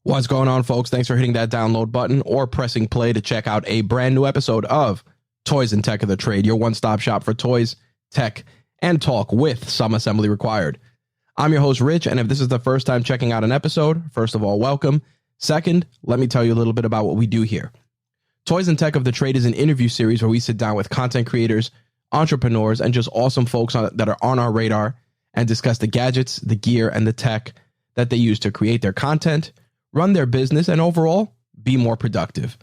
What's going on, folks? Thanks for hitting that download button or pressing play to check out a brand new episode of Toys and Tech of the Trade, your one-stop shop for toys, tech, and talk with some assembly required. I'm your host, Rich, and if this is the first time checking out an episode, first of all, welcome. Second, let me tell you a little bit about what we do here. Toys and Tech of the Trade is an interview series where we sit down with content creators, entrepreneurs, and just awesome folks that are on our radar and discuss the gadgets, the gear, and the tech that they use to create their content, run their business, and overall be more productive.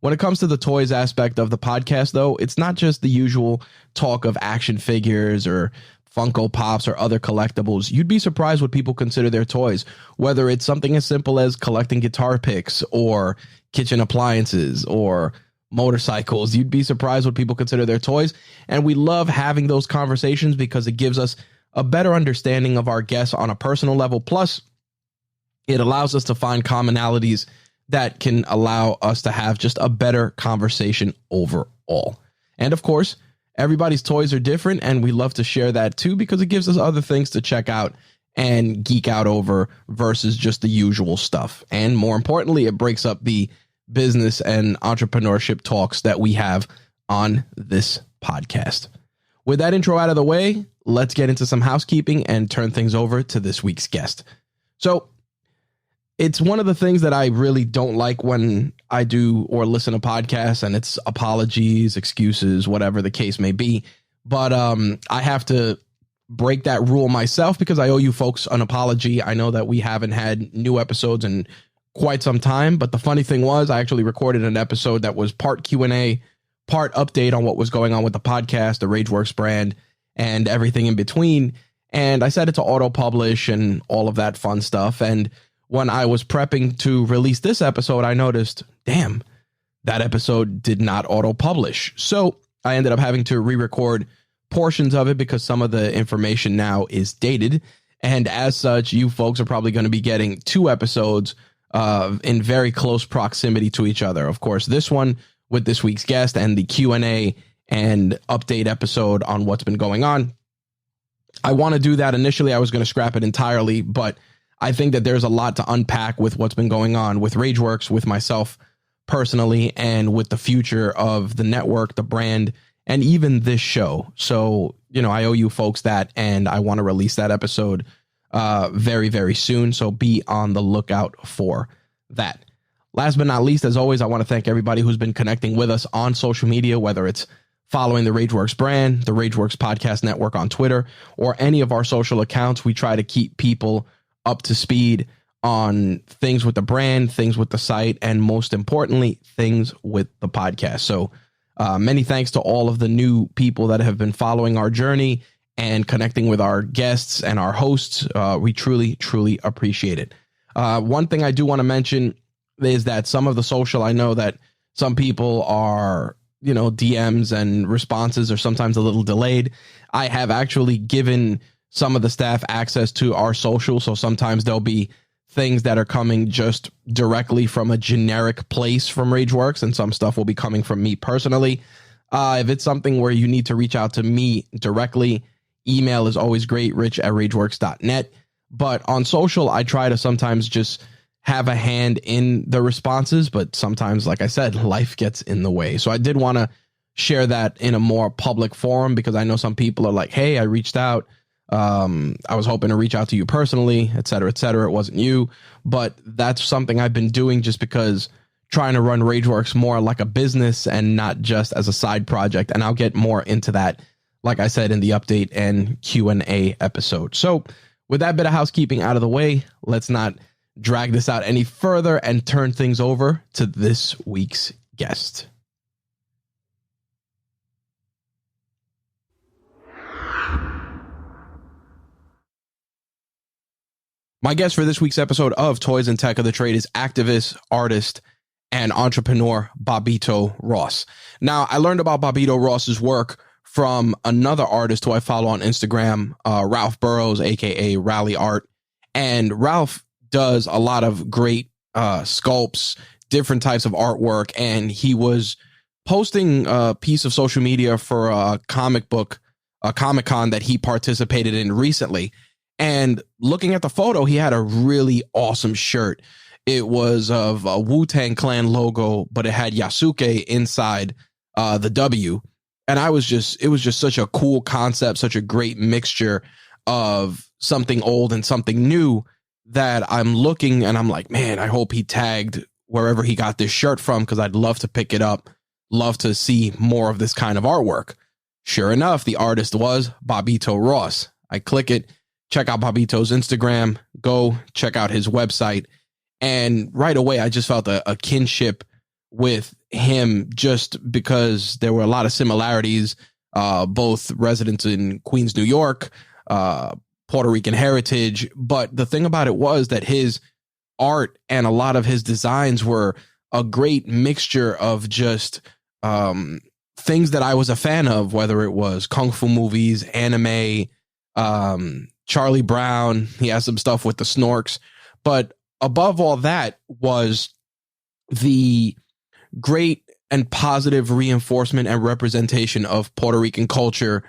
When it comes to the toys aspect of the podcast, though, it's not just the usual talk of action figures or Funko Pops or other collectibles. You'd be surprised what people consider their toys, whether it's something as simple as collecting guitar picks or kitchen appliances or motorcycles. You'd be surprised what people consider their toys. And we love having those conversations because it gives us a better understanding of our guests on a personal level. Plus, it allows us to find commonalities that can allow us to have just a better conversation overall. And of course, everybody's toys are different, and we love to share that too because it gives us other things to check out and geek out over versus just the usual stuff. And more importantly, it breaks up the business and entrepreneurship talks that we have on this podcast. With that intro out of the way, let's get into some housekeeping and turn things over to this week's guest. So, it's one of the things that I really don't like when I do or listen to podcasts, and it's apologies, excuses, whatever the case may be. But I have to break that rule myself because I owe you folks an apology. I know that we haven't had new episodes in quite some time, but the funny thing was I actually recorded an episode that was part Q&A, part update on what was going on with the podcast, the Rageworks brand, and everything in between. And I set it to auto-publish and all of that fun stuff. And when I was prepping to release this episode, I noticed, damn, that episode did not auto-publish. So I ended up having to re-record portions of it because some of the information now is dated. And as such, you folks are probably going to be getting two episodes in very close proximity to each other. Of course, this one with this week's guest and the Q&A and update episode on what's been going on. I want to do that. Initially, I was going to scrap it entirely, but I think that there's a lot to unpack with what's been going on with Rageworks, with myself personally, and with the future of the network, the brand, and even this show. So, I owe you folks that, and I want to release that episode very, very soon. So be on the lookout for that. Last but not least, as always, I want to thank everybody who's been connecting with us on social media, whether it's following the Rageworks brand, the Rageworks podcast network on Twitter, or any of our social accounts. We try to keep people up to speed on things with the brand, things with the site, and most importantly, things with the podcast. So many thanks to all of the new people that have been following our journey and connecting with our guests and our hosts. We truly, truly appreciate it. One thing I do want to mention is that some of the social, I know that some people are, DMs and responses are sometimes a little delayed. I have actually given some of the staff access to our social. So sometimes there'll be things that are coming just directly from a generic place from Rageworks, and some stuff will be coming from me personally. If it's something where you need to reach out to me directly, email is always great, rich@rageworks.net. But on social, I try to sometimes just have a hand in the responses, but sometimes, like I said, life gets in the way. So I did want to share that in a more public forum because I know some people are like, hey, I reached out. I was hoping to reach out to you personally, et cetera, et cetera. It wasn't you, but that's something I've been doing just because trying to run Rageworks more like a business and not just as a side project. And I'll get more into that, like I said, in the update and Q&A episode. So with that bit of housekeeping out of the way, let's not drag this out any further and turn things over to this week's guest. My guest for this week's episode of Toys and Tech of the Trade is activist, artist, and entrepreneur Bobbito Ross. Now, I learned about Bobbito Ross's work from another artist who I follow on Instagram, Ralph Burrows, aka Rally Art. And Ralph does a lot of great sculpts, different types of artwork, and he was posting a piece of social media for a Comic-Con that he participated in recently. And looking at the photo, he had a really awesome shirt. It was of a Wu-Tang Clan logo, but it had Yasuke inside the W. And it was just such a cool concept, such a great mixture of something old and something new that I'm looking and I'm like, man, I hope he tagged wherever he got this shirt from because I'd love to pick it up, love to see more of this kind of artwork. Sure enough, the artist was Bobbito Ross. I click it, check out Bobbito's Instagram, go check out his website. And right away, I just felt a kinship with him just because there were a lot of similarities, both residents in Queens, New York, Puerto Rican heritage. But the thing about it was that his art and a lot of his designs were a great mixture of just things that I was a fan of, whether it was kung fu movies, anime, Charlie Brown. He has some stuff with the Snorks. But above all that was the great and positive reinforcement and representation of Puerto Rican culture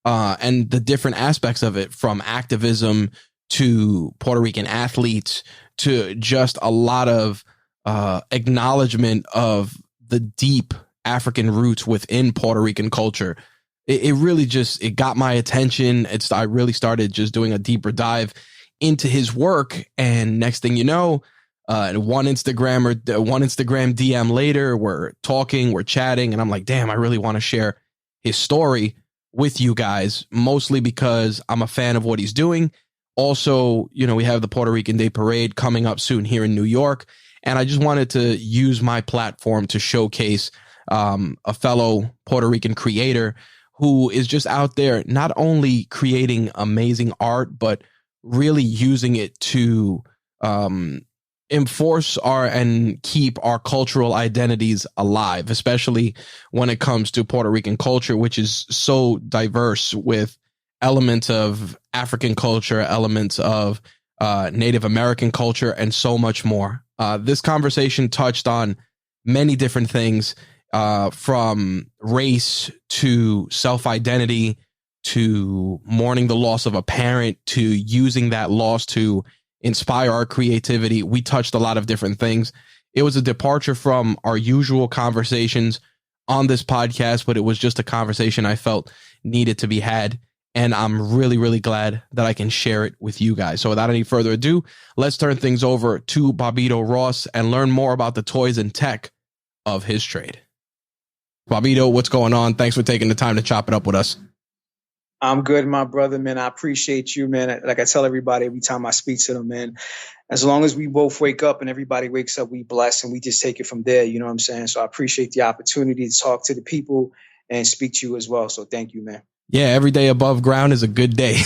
and the different aspects of it, from activism to Puerto Rican athletes to just a lot of acknowledgement of the deep African roots within Puerto Rican culture. It really just, it got my attention. I really started just doing a deeper dive into his work. And next thing you know, one Instagram DM later, we're talking, we're chatting, and I'm like, damn, I really want to share his story with you guys, mostly because I'm a fan of what he's doing. Also, you know, we have the Puerto Rican Day Parade coming up soon here in New York. And I just wanted to use my platform to showcase a fellow Puerto Rican creator who is just out there not only creating amazing art, but really using it to enforce and keep our cultural identities alive, especially when it comes to Puerto Rican culture, which is so diverse with elements of African culture, elements of Native American culture, and so much more. This conversation touched on many different things, from race to self-identity to mourning the loss of a parent to using that loss to inspire our creativity. We touched a lot of different things. It was a departure from our usual conversations on this podcast, but it was just a conversation I felt needed to be had. And I'm really, really glad that I can share it with you guys. So without any further ado, let's turn things over to Bobbito Ross and learn more about the toys and tech of his trade. Bobbito, what's going on? Thanks for taking the time to chop it up with us. I'm good, my brother, man. I appreciate you, man. Like I tell everybody every time I speak to them, man, as long as we both wake up and everybody wakes up, we bless and we just take it from there. You know what I'm saying? So I appreciate the opportunity to talk to the people and speak to you as well. So thank you, man. Yeah, every day above ground is a good day.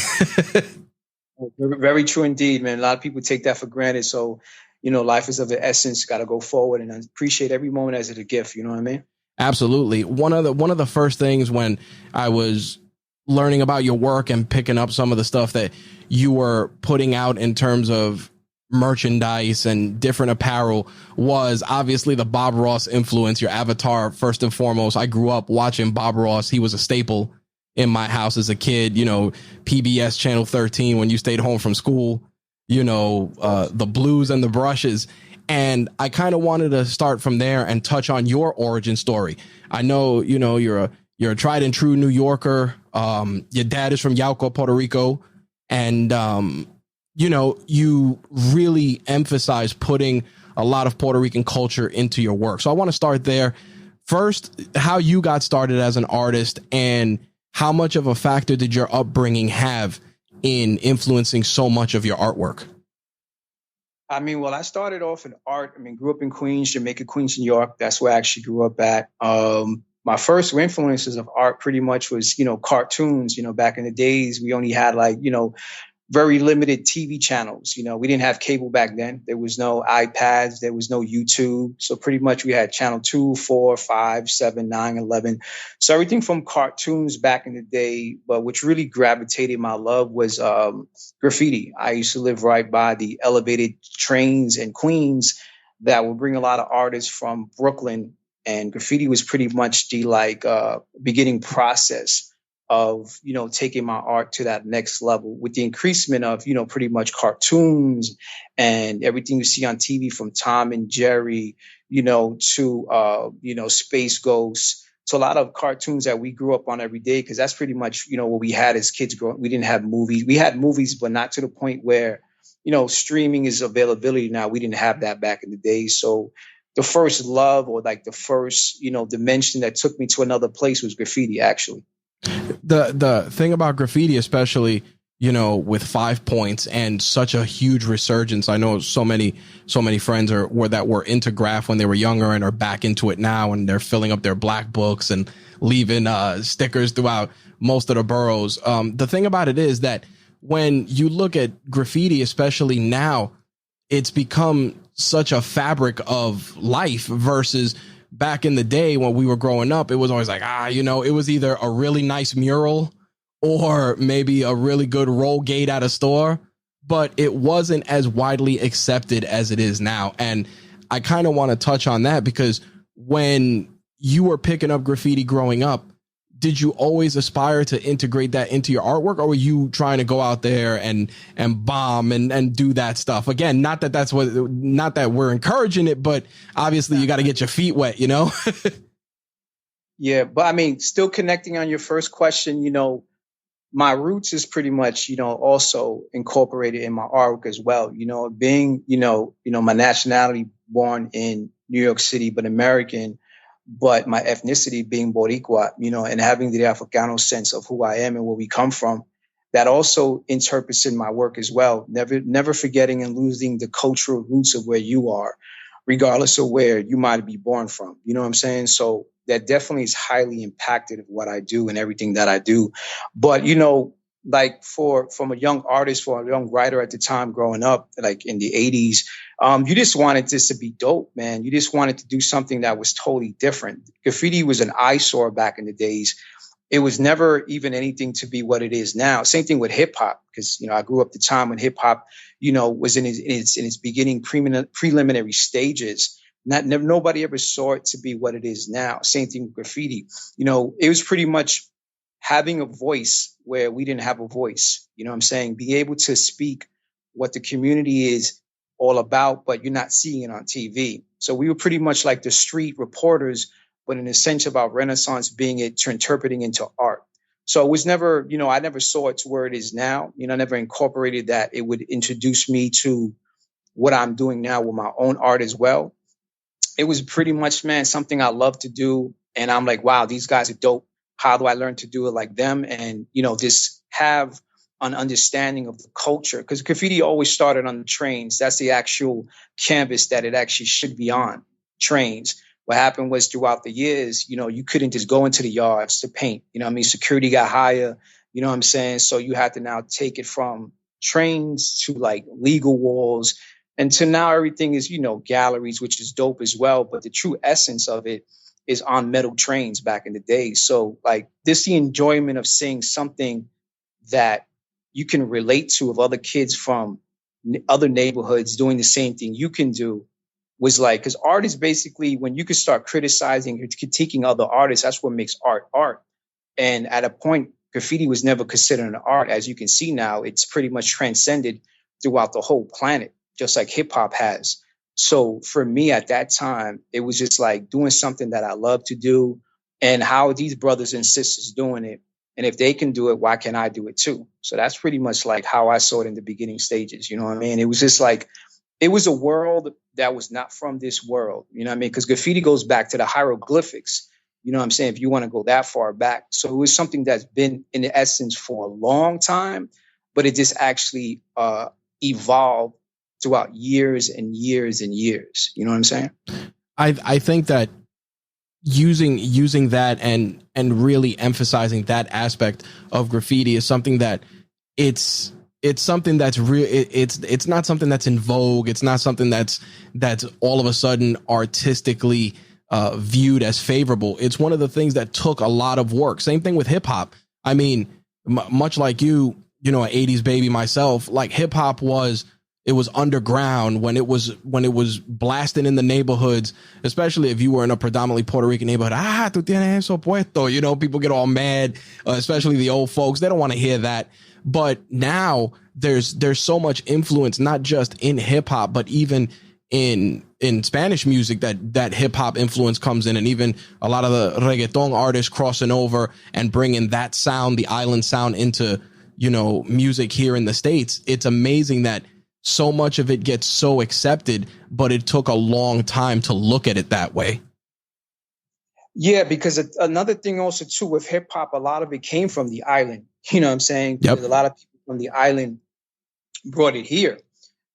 Very true indeed, man. A lot of people take that for granted. So, you know, life is of the essence. Got to go forward, and I appreciate every moment as a gift. You know what I mean? Absolutely. One of the first things when I was learning about your work and picking up some of the stuff that you were putting out in terms of merchandise and different apparel was obviously the Bob Ross influence, your avatar first and foremost. I grew up watching Bob Ross. He was a staple in my house as a kid, you know, PBS Channel 13 when you stayed home from school, you know, the Blues and the Brushes. And I kind of wanted to start from there and touch on your origin story. I know, you know, you're a tried and true New Yorker. Your dad is from Yauco, Puerto Rico. And, you know, you really emphasize putting a lot of Puerto Rican culture into your work. So I want to start there. First, how you got started as an artist and how much of a factor did your upbringing have in influencing so much of your artwork? I mean, well, I started off in art. I mean, grew up in Queens, Jamaica, Queens, New York. That's where I actually grew up at. My first influences of art pretty much was, you know, cartoons. You know, back in the days, we only had like, you know, very limited TV channels. You know, we didn't have cable back then. There was no iPads. There was no YouTube. So pretty much we had channel 2, 4, 5, 7, 9, 11. So everything from cartoons back in the day, but which really gravitated my love was graffiti. I used to live right by the elevated trains in Queens that would bring a lot of artists from Brooklyn. And graffiti was pretty much the beginning process of, taking my art to that next level with the increasement of, pretty much cartoons and everything you see on TV from Tom and Jerry, to, Space Ghost, to a lot of cartoons that we grew up on every day. Cause that's pretty much, what we had as kids growing. We didn't have movies. We had movies, but not to the point where, streaming is availability now. We didn't have that back in the day. So the first love, or like the first, dimension that took me to another place, was graffiti, actually. The thing about graffiti, especially, with 5 points and such a huge resurgence. I know so many friends that were into graph when they were younger and are back into it now, and they're filling up their black books and leaving stickers throughout most of the boroughs. The thing about it is that when you look at graffiti, especially now, it's become such a fabric of life versus back in the day when we were growing up. It was always like, it was either a really nice mural or maybe a really good roll gate at a store, but it wasn't as widely accepted as it is now. And I kind of want to touch on that, because when you were picking up graffiti growing up, did you always aspire to integrate that into your artwork, or were you trying to go out there and bomb and do that stuff? Again, not that we're encouraging it, but obviously you got to get your feet wet, Yeah, but I mean, still connecting on your first question, my roots is pretty much, also incorporated in my artwork as well. Being, my nationality, born in New York City, but American, but my ethnicity being Boricua, and having the Africano sense of who I am and where we come from, that also interprets in my work as well. Never forgetting and losing the cultural roots of where you are, regardless of where you might be born from. You know what I'm saying? So that definitely is highly impacted of what I do and everything that I do. But, like from a young artist, for a young writer at the time growing up, like in the 80s, you just wanted this to be dope, man. You just wanted to do something that was totally different. Graffiti was an eyesore back in the days. It was never even anything to be what it is now. Same thing with hip hop, because, I grew up the time when hip hop, was in its beginning preliminary stages. Nobody ever saw it to be what it is now. Same thing with graffiti. It was pretty much having a voice where we didn't have a voice. You know what I'm saying? Be able to speak what the community is all about, but you're not seeing it on TV. So we were pretty much like the street reporters, but in a sense about Renaissance being it to interpreting into art. So it was never, I never saw it to where it is now. I never incorporated that it would introduce me to what I'm doing now with my own art as well. It was pretty much, man, something I love to do. And I'm like, wow, these guys are dope. How do I learn to do it like them? And, just have an understanding of the culture. Because graffiti always started on the trains. That's the actual canvas that it actually should be on, trains. What happened was throughout the years, you couldn't just go into the yards to paint. Security got higher. You know what I'm saying? So you had to now take it from trains to like legal walls. And to now everything is, galleries, which is dope as well. But the true essence of it is on metal trains back in the day. So like this, the enjoyment of seeing something that you can relate to of other kids from other neighborhoods doing the same thing you can do, was like, because art is basically when you can start criticizing or critiquing other artists, that's what makes art. And at a point, graffiti was never considered an art. As you can see now, it's pretty much transcended throughout the whole planet, just like hip hop has. So for me at that time, it was just like doing something that I love to do, and how are these brothers and sisters doing it? And if they can do it, why can't I do it too? So that's pretty much like how I saw it in the beginning stages. You know what I mean? It was just like, it was a world that was not from this world. You know what I mean? Because graffiti goes back to the hieroglyphics. You know what I'm saying? If you want to go that far back. So it was something that's been in the essence for a long time, but it just actually evolved throughout years and years and years. You know what I'm saying? I think that using that and really emphasizing that aspect of graffiti is something that it's something that's real. It's not something that's in vogue. It's not something that's all of a sudden artistically viewed as favorable. It's one of the things that took a lot of work. Same thing with hip hop. I mean, much like you know, an 80s baby myself, like hip hop was it was underground, when it was blasting in the neighborhoods, especially if you were in a predominantly Puerto Rican neighborhood. Tú tienes eso puesto. You know, people get all mad, especially the old folks. They don't want to hear that. But now there's so much influence, not just in hip hop, but even in Spanish music, that hip hop influence comes in, and even a lot of the reggaeton artists crossing over and bringing that sound, the island sound, into, you know, music here in the States. It's amazing that so much of it gets so accepted, but it took a long time to look at it that way. Yeah, because another thing also too with hip hop, a lot of it came from the island. You know what I'm saying? Because a lot of people from the island brought it here.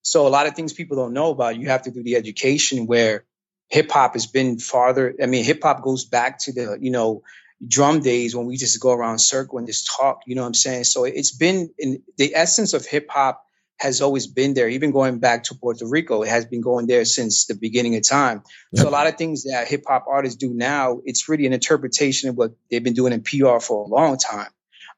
So a lot of things people don't know about, you have to do the education, where hip hop has been farther. I mean, hip hop goes back to the, you know, drum days when we just go around circle and just talk, you know what I'm saying? So it's been in the essence of hip hop has always been there, even going back to Puerto Rico. It has been going there since the beginning of time. Yep. So a lot of things that hip hop artists do now, it's really an interpretation of what they've been doing in PR for a long time.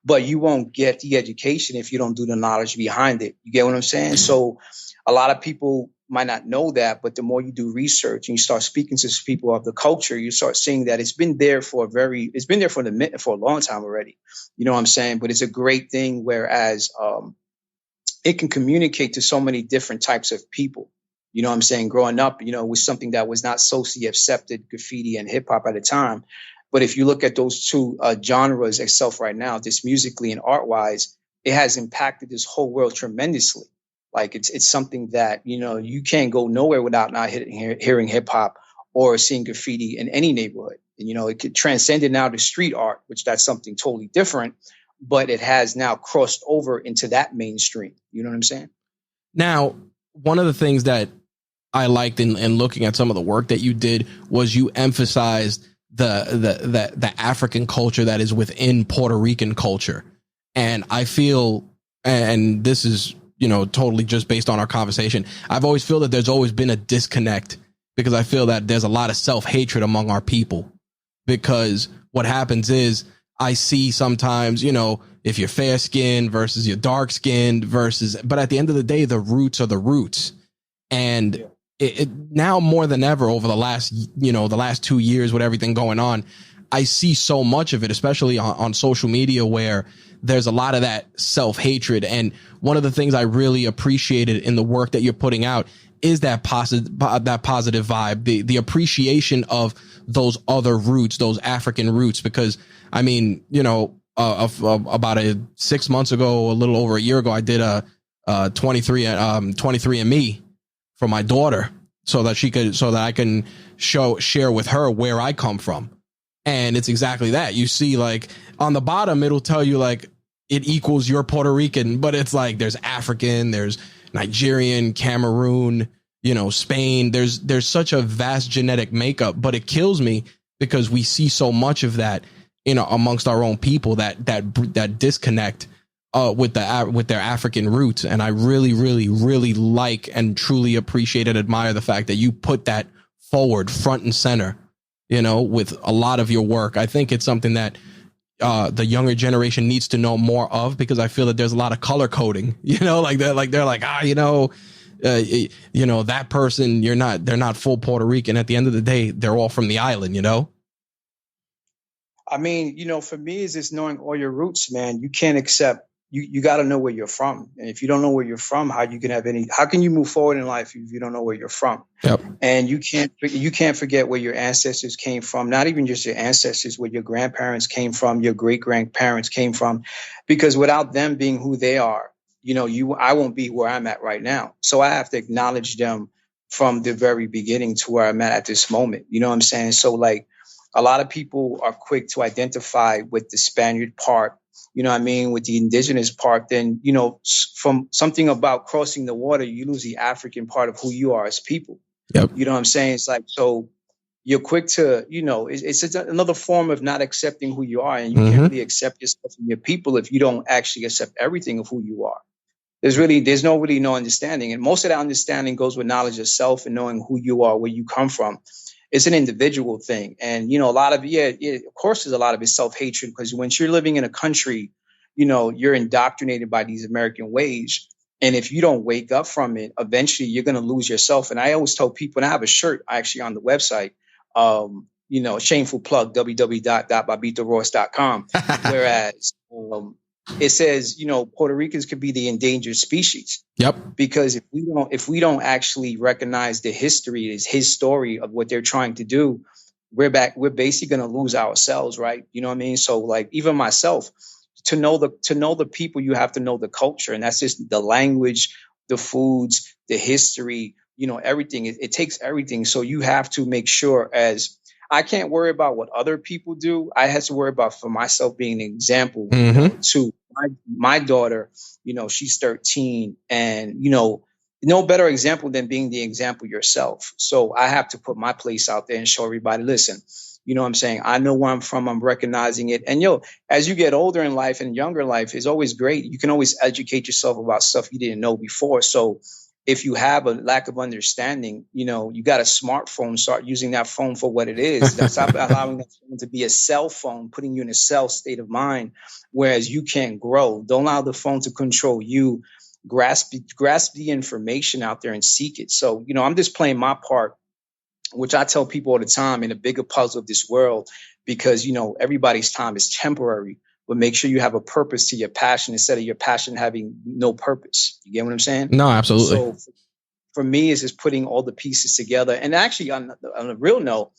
But you won't get the education if you don't do the knowledge behind it. You get what I'm saying? So a lot of people might not know that, but the more you do research and you start speaking to people of the culture, you start seeing that it's been there for a long time already. You know what I'm saying? But it's a great thing, whereas it can communicate to so many different types of people. You know what I'm saying? Growing up, you know, was something that was not socially accepted, graffiti and hip hop at the time. But if you look at those two genres itself right now, just musically and art wise, it has impacted this whole world tremendously. Like it's something that, you know, you can't go nowhere without not hearing hip hop or seeing graffiti in any neighborhood. And, you know, it could transcend it now to street art, which that's something totally different, but it has now crossed over into that mainstream. You know what I'm saying? Now, one of the things that I liked in looking at some of the work that you did was you emphasized the African culture that is within Puerto Rican culture. And I feel, and this is, you know, totally just based on our conversation, I've always feel that there's always been a disconnect, because I feel that there's a lot of self-hatred among our people, because what happens is I see sometimes, you know, if you're fair skinned versus you're dark skinned versus, but at the end of the day, the roots are the roots. And it now more than ever over the last 2 years with everything going on, I see so much of it, especially on social media, where there's a lot of that self-hatred. And one of the things I really appreciated in the work that you're putting out is that positive vibe, the appreciation of those other roots, those African roots. Because I mean, you know, about 6 months ago, a little over a year ago, I did a 23andMe for my daughter, so that I can share with her where I come from. And it's exactly that. You see, like on the bottom, it'll tell you like it equals your Puerto Rican, but it's like there's African, there's Nigerian, Cameroon, you know, Spain. There's such a vast genetic makeup, but it kills me because we see so much of that, you know, amongst our own people, that disconnect with their African roots. And I really, really, really like and truly appreciate and admire the fact that you put that forward front and center, you know, with a lot of your work. I think it's something that the younger generation needs to know more of, because I feel that there's a lot of color coding, you know, they're like, you know, that person, they're not full Puerto Rican. At the end of the day, they're all from the island, you know? I mean, you know, for me, is just knowing all your roots, man. You can't accept, you got to know where you're from. And if you don't know where you're from, how can you move forward in life if you don't know where you're from? Yep. And you can't forget where your ancestors came from, not even just your ancestors, where your grandparents came from, your great grandparents came from, because without them being who they are, you know, I won't be where I'm at right now. So I have to acknowledge them from the very beginning to where I'm at this moment. You know what I'm saying? So like, a lot of people are quick to identify with the Spaniard part, you know what I mean, with the indigenous part. Then, you know, from something about crossing the water, you lose the African part of who you are as people. Yep. You know what I'm saying? It's like, so you're quick to, you know, it's another form of not accepting who you are. And you can't really accept yourself and your people if you don't actually accept everything of who you are. There's no understanding. And most of that understanding goes with knowledge of self and knowing who you are, where you come from. It's an individual thing. And, you know, a lot of, of course, there's a lot of it self-hatred, because when you're living in a country, you know, you're indoctrinated by these American ways. And if you don't wake up from it, eventually you're going to lose yourself. And I always tell people, and I have a shirt actually on the website, shameful plug, www.bobbitoross.com. Whereas it says, Puerto Ricans could be the endangered species. Yep. Because if we don't actually recognize the history, is his story of what they're trying to do, we're basically going to lose ourselves, right? You know what I mean? So like even myself, to know the people, you have to know the culture, and that's just the language, the foods, the history, everything. It takes everything. So you have to make sure, as I can't worry about what other people do. I have to worry about for myself being an example to my daughter. She's 13, and no better example than being the example yourself. So I have to put my place out there and show everybody, listen, you know what I'm saying? I know where I'm from. I'm recognizing it. And as you get older in life and younger life, it's always great. You can always educate yourself about stuff you didn't know before. So if you have a lack of understanding, you got a smartphone, start using that phone for what it is. Stop allowing that phone to be a cell phone, putting you in a cell state of mind, whereas you can't grow. Don't allow the phone to control you. Grasp the information out there and seek it. So, I'm just playing my part, which I tell people all the time, in a bigger puzzle of this world, because, everybody's time is temporary, but make sure you have a purpose to your passion instead of your passion having no purpose. You get what I'm saying? No, absolutely. So for me, it's just putting all the pieces together. And actually on a real note,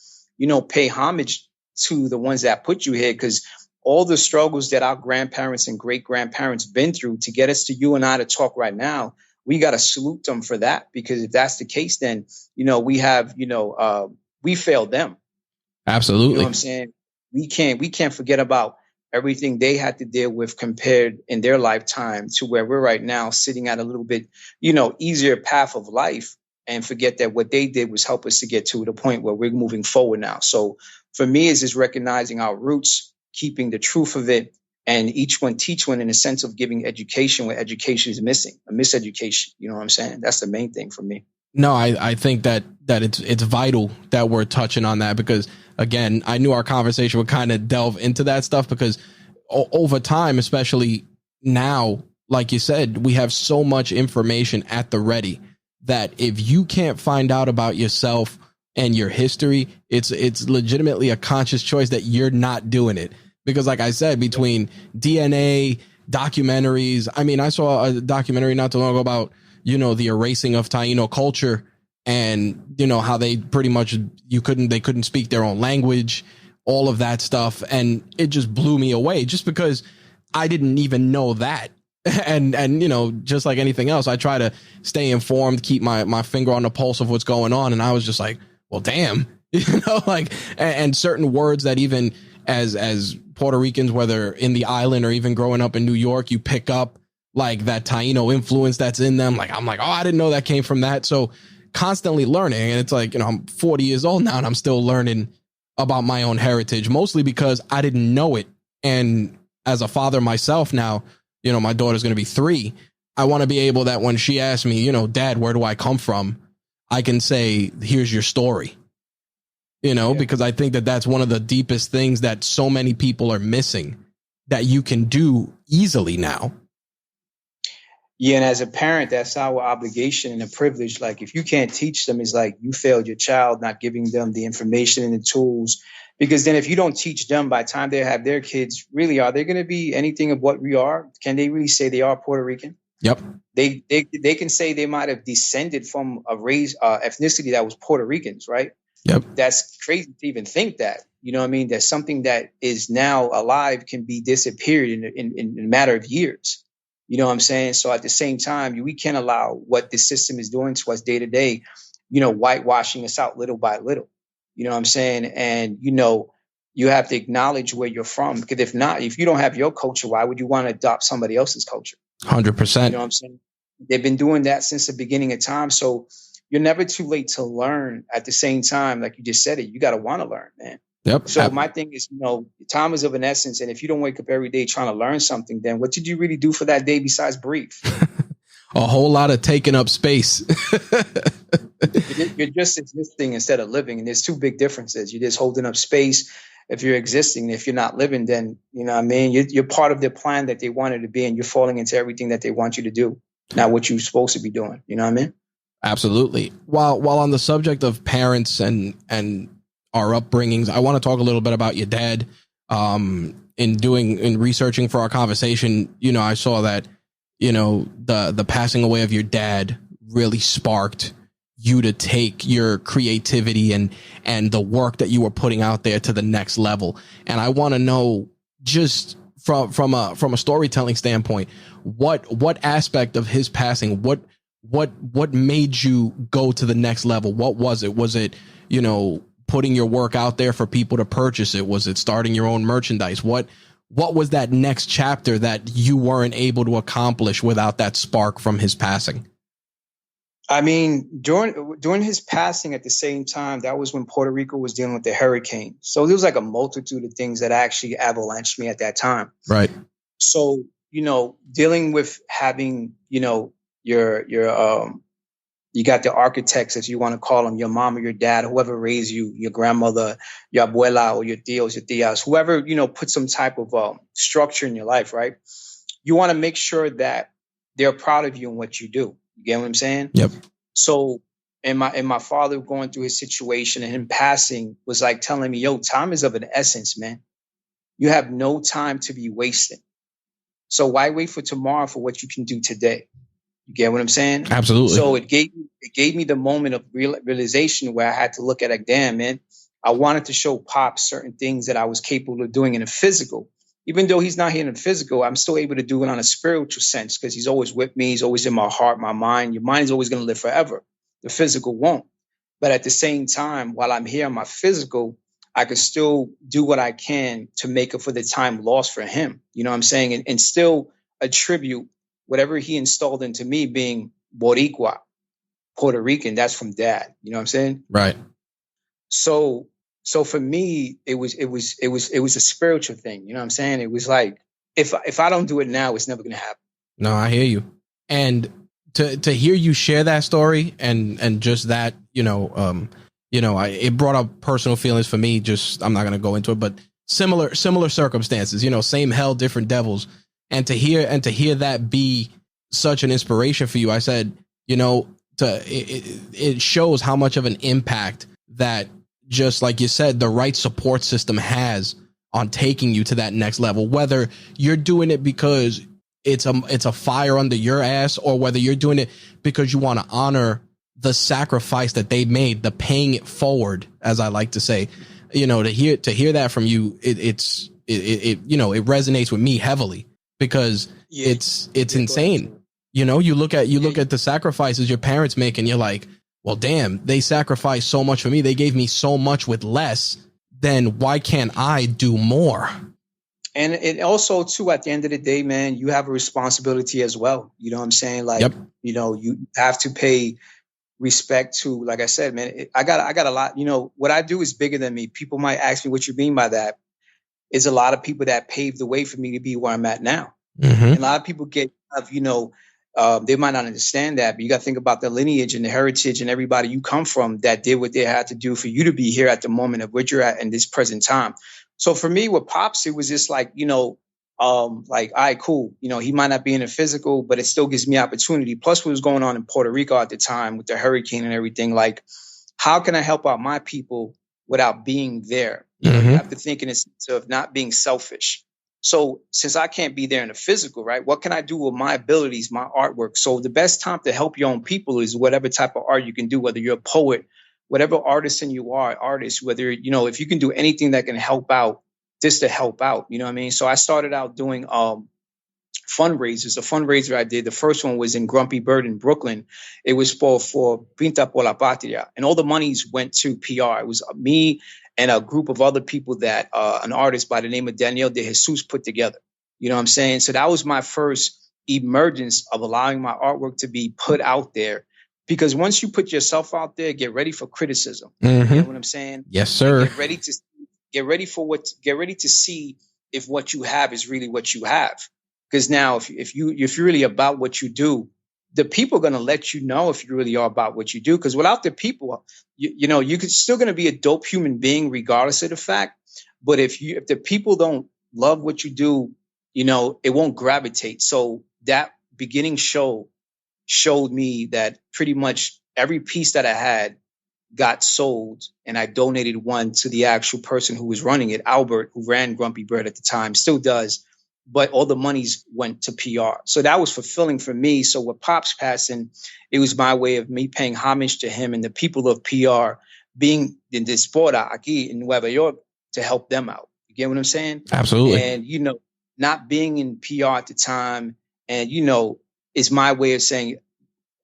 pay homage to the ones that put you here, because all the struggles that our grandparents and great grandparents been through to get us to you and I to talk right now, we got to salute them for that. Because if that's the case, then, we have, we failed them. Absolutely. You know what I'm saying? We can't forget about everything they had to deal with compared in their lifetime to where we're right now, sitting at a little bit, easier path of life, and forget that what they did was help us to get to the point where we're moving forward now. So for me, it's just recognizing our roots, keeping the truth of it, and each one teach one in the sense of giving education where education is missing, a miseducation. You know what I'm saying? That's the main thing for me. No, I think that it's vital that we're touching on that, because again, I knew our conversation would kind of delve into that stuff, because over time, especially now, like you said, we have so much information at the ready that if you can't find out about yourself and your history, it's legitimately a conscious choice that you're not doing it. Because like I said, between DNA, documentaries, I mean, I saw a documentary not too long ago about, the erasing of Taino culture, and, how they pretty much, they couldn't speak their own language, all of that stuff. And it just blew me away, just because I didn't even know that. And, just like anything else, I try to stay informed, keep my finger on the pulse of what's going on. And I was just like, well, damn, and certain words that even as Puerto Ricans, whether in the island or even growing up in New York, you pick up like that Taino influence that's in them. Like, I'm like, oh, I didn't know that came from that. So constantly learning. And it's like, I'm 40 years old now and I'm still learning about my own heritage, mostly because I didn't know it. And as a father myself now, my daughter's going to be 3. I want to be able that when she asks me, Dad, where do I come from? I can say, here's your story, because I think that that's one of the deepest things that so many people are missing, that you can do easily now. Yeah, and as a parent, that's our obligation and a privilege. Like, if you can't teach them, it's like you failed your child, not giving them the information and the tools. Because then if you don't teach them, by the time they have their kids, really, are they going to be anything of what we are? Can they really say they are Puerto Rican? Yep. They can say they might have descended from a race, ethnicity that was Puerto Ricans, right? Yep. That's crazy to even think that. You know what I mean? That something that is now alive can be disappeared in a matter of years. You know what I'm saying? So at the same time, we can't allow what the system is doing to us day to day, whitewashing us out little by little. You know what I'm saying? And, you have to acknowledge where you're from. Because if not, if you don't have your culture, why would you want to adopt somebody else's culture? 100%. You know what I'm saying? They've been doing that since the beginning of time. So you're never too late to learn. At the same time, like you just said it, you got to want to learn, man. Yep. So my thing is, time is of an essence. And if you don't wake up every day trying to learn something, then what did you really do for that day besides breathe? A whole lot of taking up space. You're just existing instead of living. And there's two big differences. You're just holding up space if you're existing. If you're not living, then, you're part of their plan that they wanted to be, and you're falling into everything that they want you to do. not what you're supposed to be doing. You know what I mean? Absolutely. While on the subject of parents and our upbringings, I want to talk a little bit about your dad. In researching for our conversation, I saw that, the passing away of your dad really sparked you to take your creativity and the work that you were putting out there to the next level. And I want to know, just from a storytelling standpoint, what aspect of his passing, what made you go to the next level? What was it? Was it, putting your work out there for people to purchase it? Was it starting your own merchandise? What was that next chapter that you weren't able to accomplish without that spark from his passing? I mean, during his passing, at the same time, that was when Puerto Rico was dealing with the hurricane. So there was like a multitude of things that actually avalanched me at that time. Right. So, dealing with having, your you got the architects, as you want to call them, your mom or your dad, whoever raised you, your grandmother, your abuela, or your tios, your tias, whoever, put some type of structure in your life, right? You want to make sure that they're proud of you and what you do. You get what I'm saying? Yep. So, and my father going through his situation and him passing was like telling me, yo, time is of an essence, man. You have no time to be wasting. So why wait for tomorrow for what you can do today? You get what I'm saying? Absolutely. So it gave me the moment of realization where I had to look at, like, damn, man, I wanted to show Pop certain things that I was capable of doing in the physical. Even though he's not here in the physical, I'm still able to do it on a spiritual sense, because he's always with me. He's always in my heart, my mind. Your mind is always going to live forever. The physical won't. But at the same time, while I'm here on my physical, I can still do what I can to make up for the time lost for him. You know what I'm saying? And still attribute whatever he installed into me, being Boricua, Puerto Rican. That's from dad. You know what I'm saying? Right. So for me, it was a spiritual thing. You know what I'm saying? It was like, if I don't do it now, it's never going to happen. No, I hear you. And to hear you share that story and just that, it brought up personal feelings for me. Just, I'm not going to go into it, but similar circumstances, same hell, different devils. And to hear that be such an inspiration for you, I said, it shows how much of an impact that, just like you said, the right support system has on taking you to that next level, whether you're doing it because it's a fire under your ass, or whether you're doing it because you want to honor the sacrifice that they made, the paying it forward, as I like to say. To hear that from you, it resonates with me heavily, because it's insane. You look at the sacrifices your parents make, and you're like, well, damn, they sacrificed so much for me. They gave me so much with less. Then why can't I do more? And it also, too, at the end of the day, man, you have a responsibility as well. You know what I'm saying? Like, yep. You have to pay respect to, like I said, man, I got a lot, what I do is bigger than me. People might ask me what you mean by that. Is a lot of people that paved the way for me to be where I'm at now. Mm-hmm. And a lot of people they might not understand that, but you got to think about the lineage and the heritage and everybody you come from that did what they had to do for you to be here at the moment of where you're at in this present time. So for me, with Pops, it was just like, like, all right, cool. He might not be in the physical, but it still gives me opportunity. Plus what was going on in Puerto Rico at the time with the hurricane and everything. Like, how can I help out my people without being there? You have to think in a sense of not being selfish. So since I can't be there in the physical, right, what can I do with my abilities, my artwork? So the best time to help your own people is whatever type of art you can do, whether you're a poet, whatever artisan you are, artist, whether, if you can do anything that can help out, just to help out, you know what I mean? So I started out doing fundraisers. The fundraiser I did, the first one was in Grumpy Bird in Brooklyn. It was for Pinta por la Patria. And all the monies went to PR. It was me and a group of other people that an artist by the name of Daniel de Jesus put together. You know what I'm saying? So that was my first emergence of allowing my artwork to be put out there. Because once you put yourself out there, get ready for criticism. Mm-hmm. You know what I'm saying? Yes, sir. Get ready to see if what you have is really what you have. Because now if you're really about what you do, the people are going to let you know if you really are about what you do. Because without the people, you're still going to be a dope human being regardless of the fact. But if the people don't love what you do, it won't gravitate. So that beginning show showed me that pretty much every piece that I had got sold, and I donated one to the actual person who was running it, Albert, who ran Grumpy Bird at the time, still does. But all the monies went to PR. So that was fulfilling for me. So with Pop's passing, it was my way of me paying homage to him and the people of PR being in diaspora aquí in Nueva York to help them out. You get what I'm saying? Absolutely. And, not being in PR at the time, and, is my way of saying,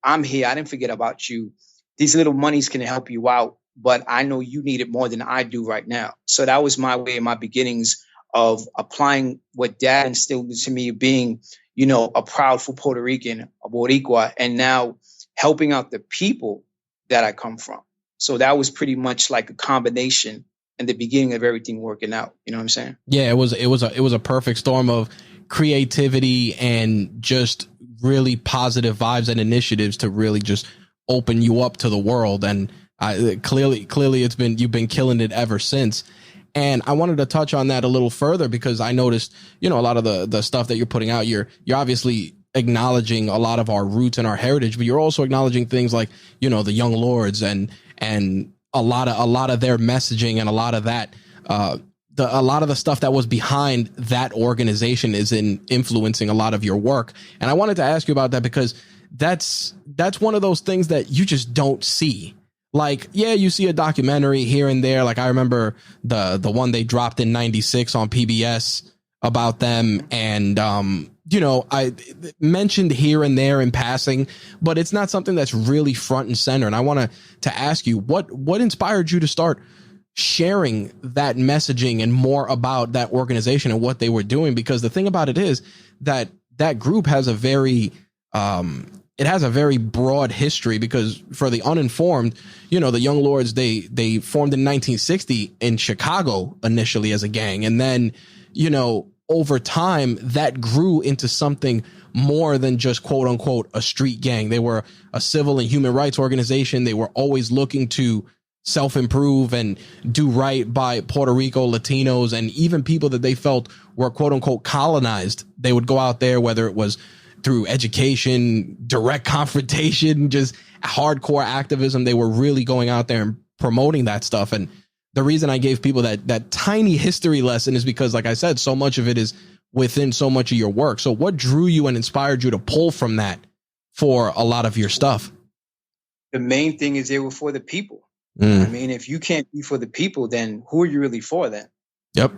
I'm here. I didn't forget about you. These little monies can help you out, but I know you need it more than I do right now. So that was my way in my beginnings of applying what Dad instilled to me, being, a proudful Puerto Rican, a Boricua, and now helping out the people that I come from. So that was pretty much like a combination in the beginning of everything working out. You know what I'm saying? Yeah, it was a perfect storm of creativity and just really positive vibes and initiatives to really just open you up to the world. And clearly you've been killing it ever since. And I wanted to touch on that a little further because I noticed, a lot of the stuff that you're putting out, you're obviously acknowledging a lot of our roots and our heritage, but you're also acknowledging things like, the Young Lords and a lot of their messaging, and a lot of that, a lot of the stuff that was behind that organization is in influencing a lot of your work. And I wanted to ask you about that because that's one of those things that you just don't see. Like, yeah, you see a documentary here and there. Like I remember the one they dropped in '96 on PBS about them. And, I mentioned here and there in passing, but it's not something that's really front and center. And I want to ask you, what inspired you to start sharing that messaging and more about that organization and what they were doing? Because the thing about it is that group has a very broad history, because for the uninformed, the Young Lords, they formed in 1960 in Chicago initially as a gang. And then, over time that grew into something more than just quote unquote a street gang. They were a civil and human rights organization. They were always looking to self-improve and do right by Puerto Rico, Latinos, and even people that they felt were quote unquote colonized. They would go out there, whether it was through education, direct confrontation, just hardcore activism. They were really going out there and promoting that stuff. And the reason I gave people that tiny history lesson is because, like I said, so much of it is within so much of your work. So what drew you and inspired you to pull from that for a lot of your stuff? The main thing is they were for the people. I mean, if you can't be for the people, then who are you really for then? Yep.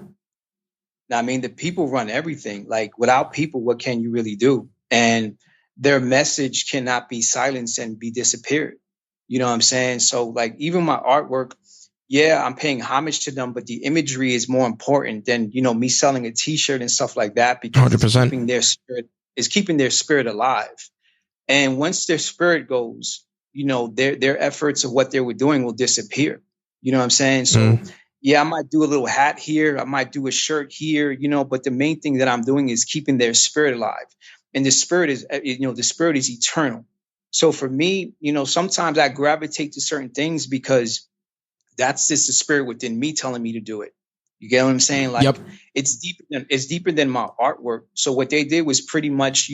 Now, I mean, the people run everything. Like without people, what can you really do? And their message cannot be silenced and be disappeared. You know what I'm saying? So like even my artwork, yeah, I'm paying homage to them, but the imagery is more important than, me selling a t-shirt and stuff like that, because 100%. it's keeping their spirit alive. And once their spirit goes, their efforts of what they were doing will disappear. You know what I'm saying? So yeah, I might do a little hat here. I might do a shirt here, but the main thing that I'm doing is keeping their spirit alive. And the spirit is eternal. So for me, sometimes I gravitate to certain things because that's just the spirit within me telling me to do it. You get what I'm saying? Like, it's deeper than my artwork. So what they did was pretty much,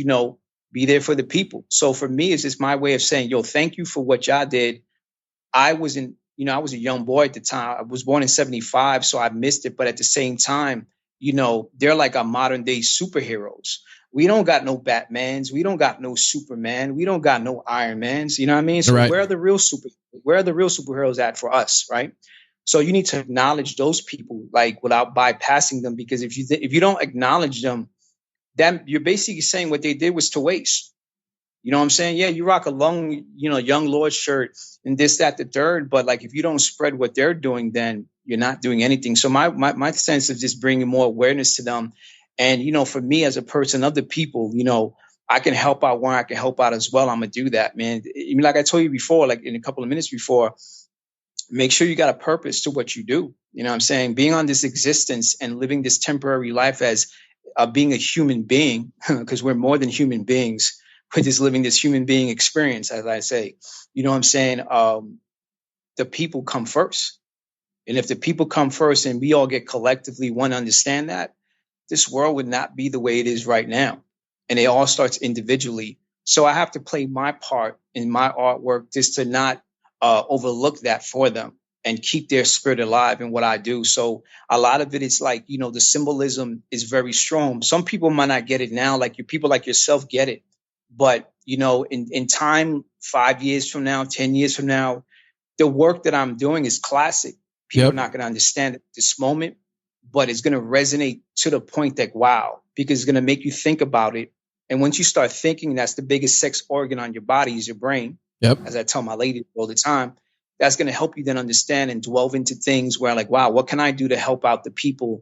be there for the people. So for me, it's just my way of saying, thank you for what y'all did. I was a young boy at the time. I was born in 1975, so I missed it. But at the same time, they're like our modern day superheroes. We don't got no Batmans. We don't got no Superman. We don't got no Iron Mans. You know what I mean? So right. Where are the real superheroes at for us, right? So you need to acknowledge those people, like without bypassing them, because if you don't acknowledge them, then you're basically saying what they did was to waste. You know what I'm saying? Yeah, you rock a long, Young Lord shirt and this, that, the third, but like if you don't spread what they're doing, then you're not doing anything. So my sense of just bringing more awareness to them. And, for me as a person of the people, I can help out where I can help out as well. I'm going to do that, man. Like I told you before, like in a couple of minutes before, make sure you got a purpose to what you do. You know what I'm saying? Being on this existence and living this temporary life as being a human being, because we're more than human beings. We're just living this human being experience, as I say. You know what I'm saying? The people come first. And if the people come first and we all get collectively one understand that, this world would not be the way it is right now. And it all starts individually. So I have to play my part in my artwork just to not overlook that for them and keep their spirit alive in what I do. So a lot of it is like, the symbolism is very strong. Some people might not get it now, like people like yourself get it. But, in time, 5 years from now, 10 years from now, the work that I'm doing is classic. People are Yep. not going to understand it at this moment, but it's going to resonate to the point that, wow, because it's going to make you think about it. And once you start thinking, that's the biggest sex organ on your body is your brain. Yep. As I tell my ladies all the time, that's going to help you then understand and delve into things where like, wow, what can I do to help out the people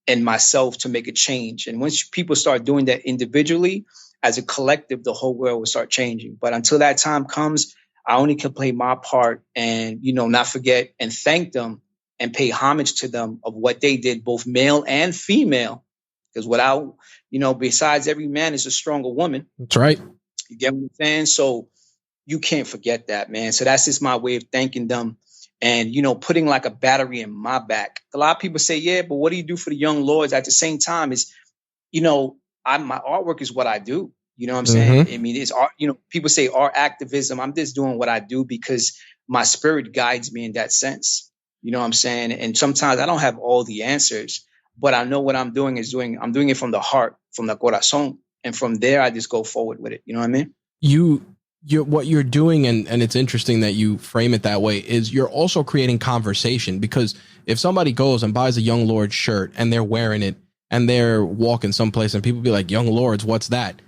and myself to make a change? And once people start doing that individually, as a collective, the whole world will start changing. But until that time comes, I only can play my part and, not forget and thank them and pay homage to them of what they did, both male and female. Because without, besides every man is a stronger woman. That's right. You get what I'm saying? So you can't forget that, man. So that's just my way of thanking them and, putting like a battery in my back. A lot of people say, yeah, but what do you do for the young lords? At the same time is, my artwork is what I do. You know what I'm saying? I mean, it's art, people say art activism. I'm just doing what I do because my spirit guides me in that sense. You know what I'm saying? And sometimes I don't have all the answers, but I know what I'm doing I'm doing it from the heart, from the corazón. And from there, I just go forward with it. You know what I mean? What you're doing, and it's interesting that you frame it that way, is you're also creating conversation, because if somebody goes and buys a Young Lord shirt and they're wearing it and they're walking someplace and people be like, Young Lords, what's that?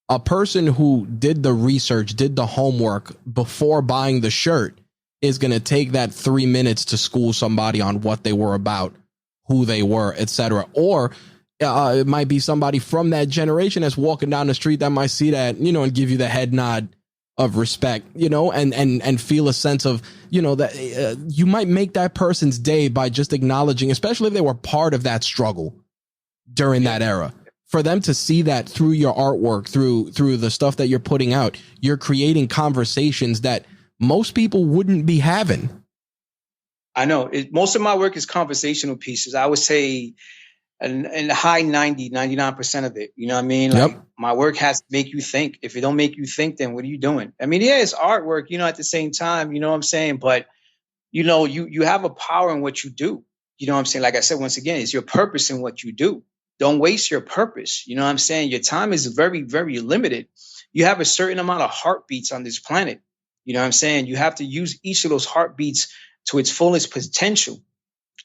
A person who did the research, did the homework before buying the shirt is going to take that 3 minutes to school somebody on what they were about, who they were, etc. Or it might be somebody from that generation that's walking down the street that might see that, and give you the head nod of respect, and feel a sense of, that you might make that person's day by just acknowledging, especially if they were part of that struggle during that era. For them to see that through your artwork, through the stuff that you're putting out, you're creating conversations that most people wouldn't be having. I know most of my work is conversational pieces. I would say in the high 99% of it. You know what I mean? Like my work has to make you think. If it don't make you think, then what are you doing? I mean, yeah, it's artwork, at the same time, you know what I'm saying? But, you have a power in what you do. You know what I'm saying? Like I said, once again, it's your purpose in what you do. Don't waste your purpose. You know what I'm saying? Your time is very, very limited. You have a certain amount of heartbeats on this planet. You know what I'm saying? You have to use each of those heartbeats to its fullest potential.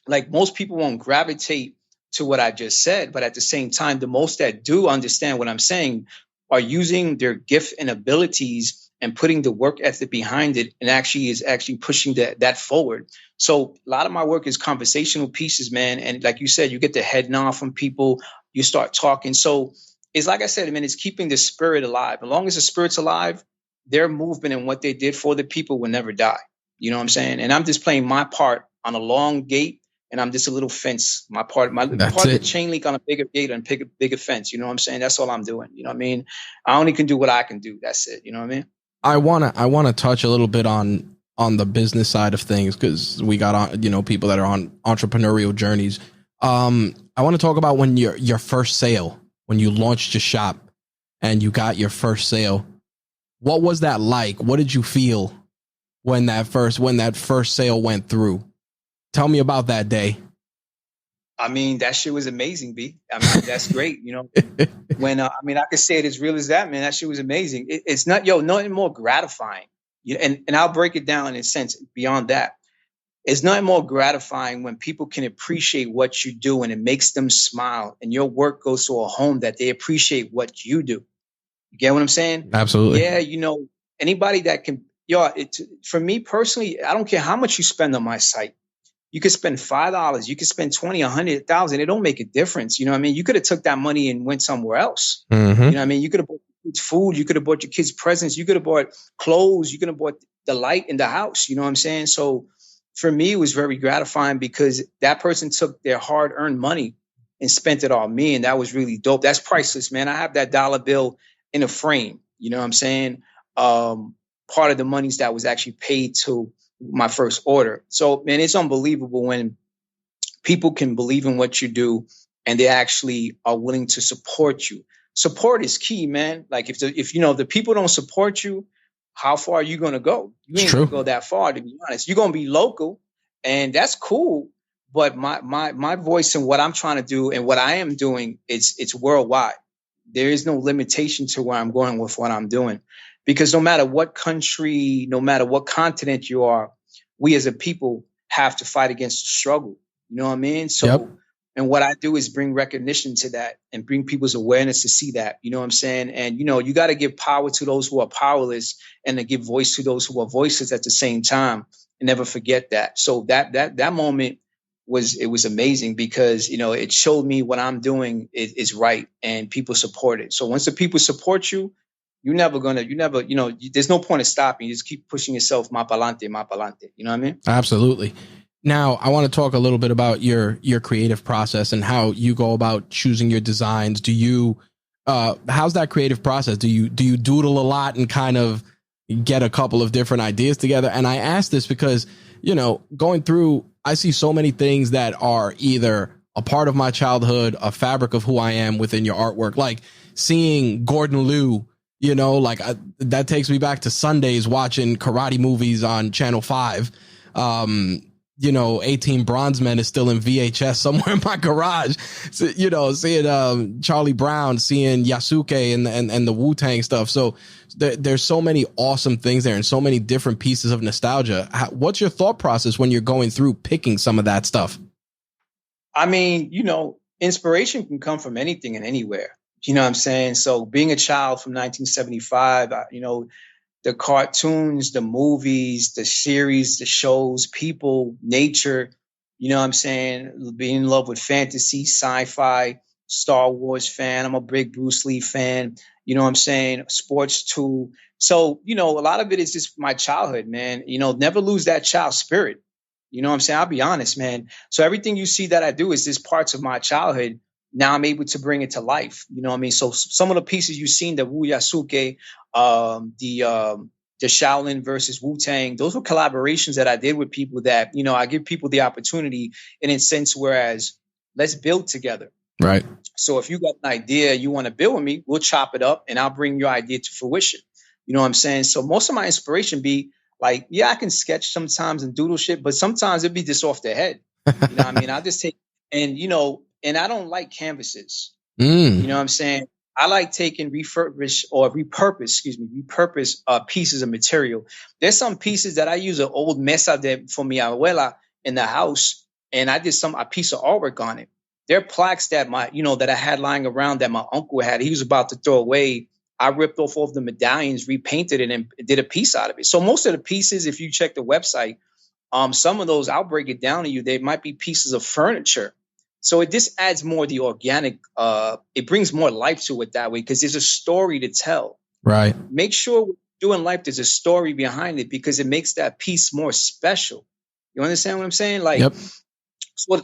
Like most people won't gravitate to what I just said, but at the same time, the most that do understand what I'm saying are using their gift and abilities and putting the work ethic behind it, and actually pushing that forward. So a lot of my work is conversational pieces, man. And like you said, you get the head nod from people, you start talking. So it's like I said, man, it's keeping the spirit alive. As long as the spirit's alive, their movement and what they did for the people will never die. You know what I'm saying? And I'm just playing my part on a long gate, and I'm just a little fence. My part of the chain link on a bigger gate and bigger fence. You know what I'm saying? That's all I'm doing. You know what I mean? I only can do what I can do. That's it. You know what I mean? I wanna touch a little bit on the business side of things, because we got people that are on entrepreneurial journeys. I want to talk about when your first sale, when you launched your shop and you got your first sale. What was that like? What did you feel when that first sale went through? Tell me about that day. I mean, that shit was amazing, B. I mean, that's great. When I could say it as real as that, man. That shit was amazing. It's nothing more gratifying. And I'll break it down in a sense beyond that. It's nothing more gratifying when people can appreciate what you do and it makes them smile, and your work goes to a home that they appreciate what you do. You get what I'm saying? Absolutely. Yeah, anybody that can, for me personally, I don't care how much you spend on my site. You could spend $5, you could spend 20, 100,000. It don't make a difference. You know what I mean? You could have took that money and went somewhere else. Mm-hmm. You know what I mean? You could have bought your kids food. You could have bought your kids presents. You could have bought clothes. You could have bought the light in the house. You know what I'm saying? So for me, it was very gratifying because that person took their hard-earned money and spent it on me. And that was really dope. That's priceless, man. I have that dollar bill in a frame. You know what I'm saying? Part of the monies that was actually paid to my first order. So, man, it's unbelievable when people can believe in what you do and they actually are willing to support you. support is key, man. Like if you know the people don't support you, how far are you gonna go? You ain't gonna go that far, to be honest. You're gonna be local, and that's cool. But my voice and what I'm trying to do and what I am doing, it's worldwide. There is no limitation to where I'm going with what I'm doing, because no matter what country, no matter what continent you are, we as a people have to fight against the struggle. You know what I mean? So, and what I do is bring recognition to that and bring people's awareness to see that. You know what I'm saying? And, you know, you got to give power to those who are powerless and to give voice to those who are voiceless at the same time, and never forget that. So that moment was amazing, because, you know, it showed me what I'm doing is right and people support it. So once the people support you, you know, there's no point of stopping. You just keep pushing yourself, más pa'lante, más pa'lante. You know what I mean? Absolutely. Now, I want to talk a little bit about your creative process and how you go about choosing your designs. Do you, how's that creative process? Do you doodle a lot and kind of get a couple of different ideas together? And I ask this because, you know, going through, I see so many things that are either a part of my childhood, a fabric of who I am within your artwork, like seeing Gordon Liu, you know, like that takes me back to Sundays watching karate movies on Channel 5. You know, 18 Bronze Men is still in VHS somewhere in my garage. So, you know, seeing Charlie Brown, seeing Yasuke and the Wu-Tang stuff. So there's so many awesome things there and so many different pieces of nostalgia. What's your thought process when you're going through picking some of that stuff? I mean, you know, inspiration can come from anything and anywhere. You know what I'm saying? So being a child from 1975, you know, the cartoons, the movies, the series, the shows, people, nature, you know what I'm saying? Being in love with fantasy, sci-fi, Star Wars fan. I'm a big Bruce Lee fan. You know what I'm saying? Sports too. So, you know, a lot of it is just my childhood, man. You know, never lose that child spirit. You know what I'm saying? I'll be honest, man. So everything you see that I do is just parts of my childhood. Now I'm able to bring it to life. You know what I mean? So some of the pieces you've seen, the Wu Yasuke, the Shaolin versus Wu-Tang, those were collaborations that I did with people that, you know, I give people the opportunity in a sense, whereas let's build together. Right. So if you got an idea, you want to build with me, we'll chop it up and I'll bring your idea to fruition. You know what I'm saying? So most of my inspiration be like, yeah, I can sketch sometimes and doodle shit, but sometimes it'd be just off the head. You know what I mean? I'll just take, and, you know, and I don't like canvases. You know what I'm saying? I like taking repurpose pieces of material. There's some pieces that I use an old mesa for mi abuela in the house, and I did a piece of artwork on it. There are plaques that that I had lying around that my uncle had. He was about to throw away. I ripped off all of the medallions, repainted it, and did a piece out of it. So most of the pieces, if you check the website, some of those, I'll break it down to you. They might be pieces of furniture. So it just adds more the organic, it brings more life to it that way, because there's a story to tell. Right. Make sure when you're doing life, there's a story behind it, because it makes that piece more special. You understand what I'm saying? Like, yep.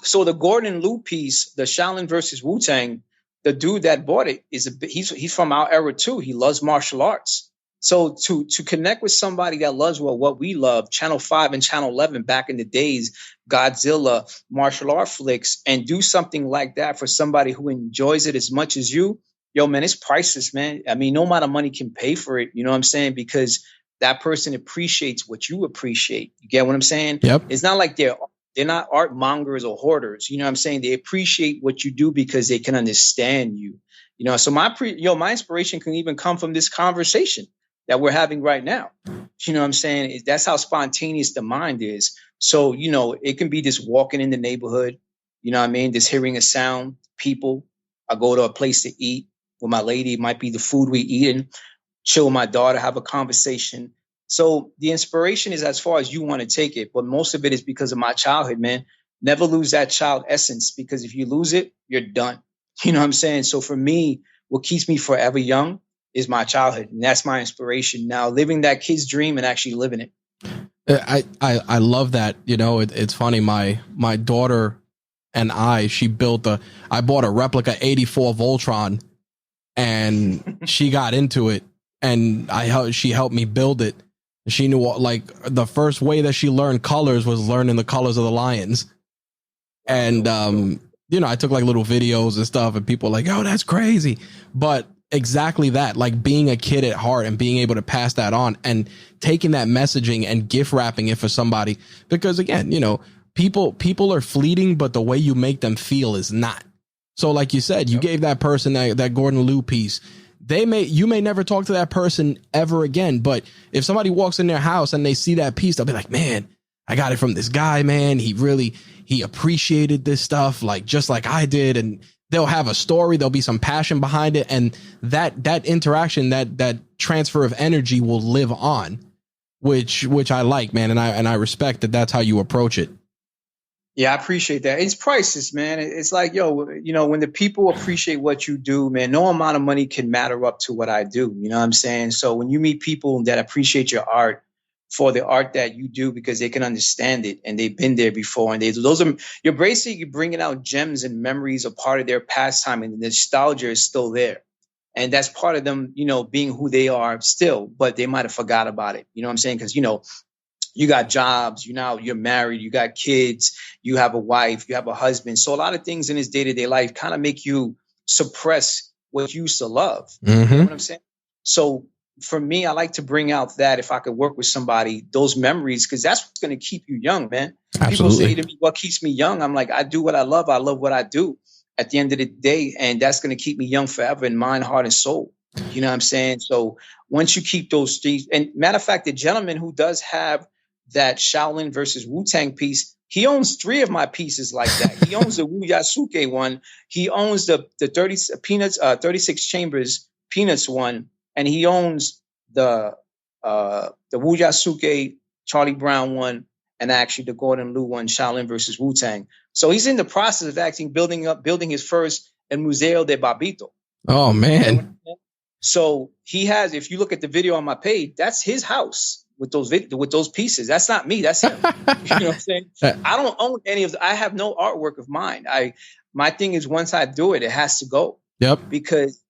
So the Gordon Liu piece, the Shaolin versus Wu-Tang, the dude that bought it he's from our era too. He loves martial arts. So to connect with somebody that loves what we love, Channel 5 and Channel 11 back in the days, Godzilla, martial art flicks, and do something like that for somebody who enjoys it as much as you, yo, man, it's priceless, man. I mean, no amount of money can pay for it. You know what I'm saying? Because that person appreciates what you appreciate. You get what I'm saying? Yep. It's not like they're not art mongers or hoarders. You know what I'm saying? They appreciate what you do because they can understand you. You know, so my inspiration can even come from this conversation that we're having right now. You know what I'm saying? That's how spontaneous the mind is. So, you know, it can be just walking in the neighborhood, you know what I mean? Just hearing a sound, people. I go to a place to eat with my lady. It might be the food we eating, chill with my daughter, have a conversation. So the inspiration is as far as you want to take it. But most of it is because of my childhood, man. Never lose that child essence, because if you lose it, you're done. You know what I'm saying? So for me, what keeps me forever young is my childhood, and that's my inspiration. Now, living that kid's dream and actually living it. I love that. You know, it's funny. My daughter and I bought a replica 84 Voltron, and she got into it, and she helped me build it. She knew, like, the first way that she learned colors was learning the colors of the lions. And, you know, I took like little videos and stuff, and people were like, oh, that's crazy. But exactly that, like being a kid at heart and being able to pass that on and taking that messaging and gift wrapping it for somebody. Because again, people are fleeting, but the way you make them feel is not. So like you said, you gave that person that Gordon Liu piece. You may never talk to that person ever again. But if somebody walks in their house and they see that piece, they'll be like, man, I got it from this guy, man. He appreciated this stuff, like just like I did. And they'll have a story. There'll be some passion behind it. And that interaction, that transfer of energy will live on, which I like, man. And I respect that that's how you approach it. Yeah, I appreciate that. It's priceless, man. It's like, when the people appreciate what you do, man, no amount of money can matter up to what I do. You know what I'm saying? So when you meet people that appreciate your art for the art that you do because they can understand it and they've been there before, and you're basically bringing out gems and memories, a part of their pastime, and the nostalgia is still there. And that's part of them, being who they are still, but they might have forgot about it. You know what I'm saying? Because, you got jobs, you're married, you got kids, you have a wife, you have a husband. So a lot of things in his day-to-day life kind of make you suppress what you used to love. You know what I'm saying? So for me, I like to bring out that if I could work with somebody, those memories, because that's what's going to keep you young, man. Absolutely. People say to me, what keeps me young? I'm like, I do what I love. I love what I do at the end of the day. And that's going to keep me young forever in mind, heart, and soul. You know what I'm saying? So once you keep those things, and matter of fact, the gentleman who does have that Shaolin versus Wu-Tang piece, he owns 3 of my pieces like that. He owns the Wu Yasuke one. He owns the 36 Chambers Peanuts one. And he owns the Wu Yasuke Charlie Brown one, and actually the Gordon Liu one, Shaolin versus Wu-Tang. So he's in the process of actually building his first El Museo de Bobbito. Oh, man. So he has, if you look at the video on my page, that's his house with those pieces. That's not me. That's him. You know what I'm saying? I don't own any of I have no artwork of mine. My thing is, once I do it, it has to go. Yep. Because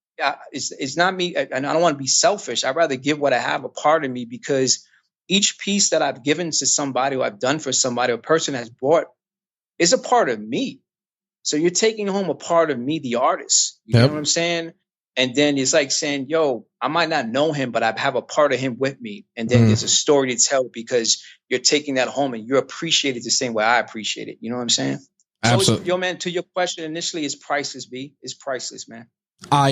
it's not me. And I don't want to be selfish. I'd rather give what I have, a part of me, because each piece that I've given to somebody or I've done for somebody or a person has bought is a part of me. So you're taking home a part of me, the artist. You know what I'm saying? And then it's like saying, yo, I might not know him, but I have a part of him with me. And then there's a story to tell because you're taking that home and you appreciate it the same way I appreciate it. You know what I'm saying? Absolutely. So, yo, man, to your question initially, it's priceless, B. It's priceless, man. I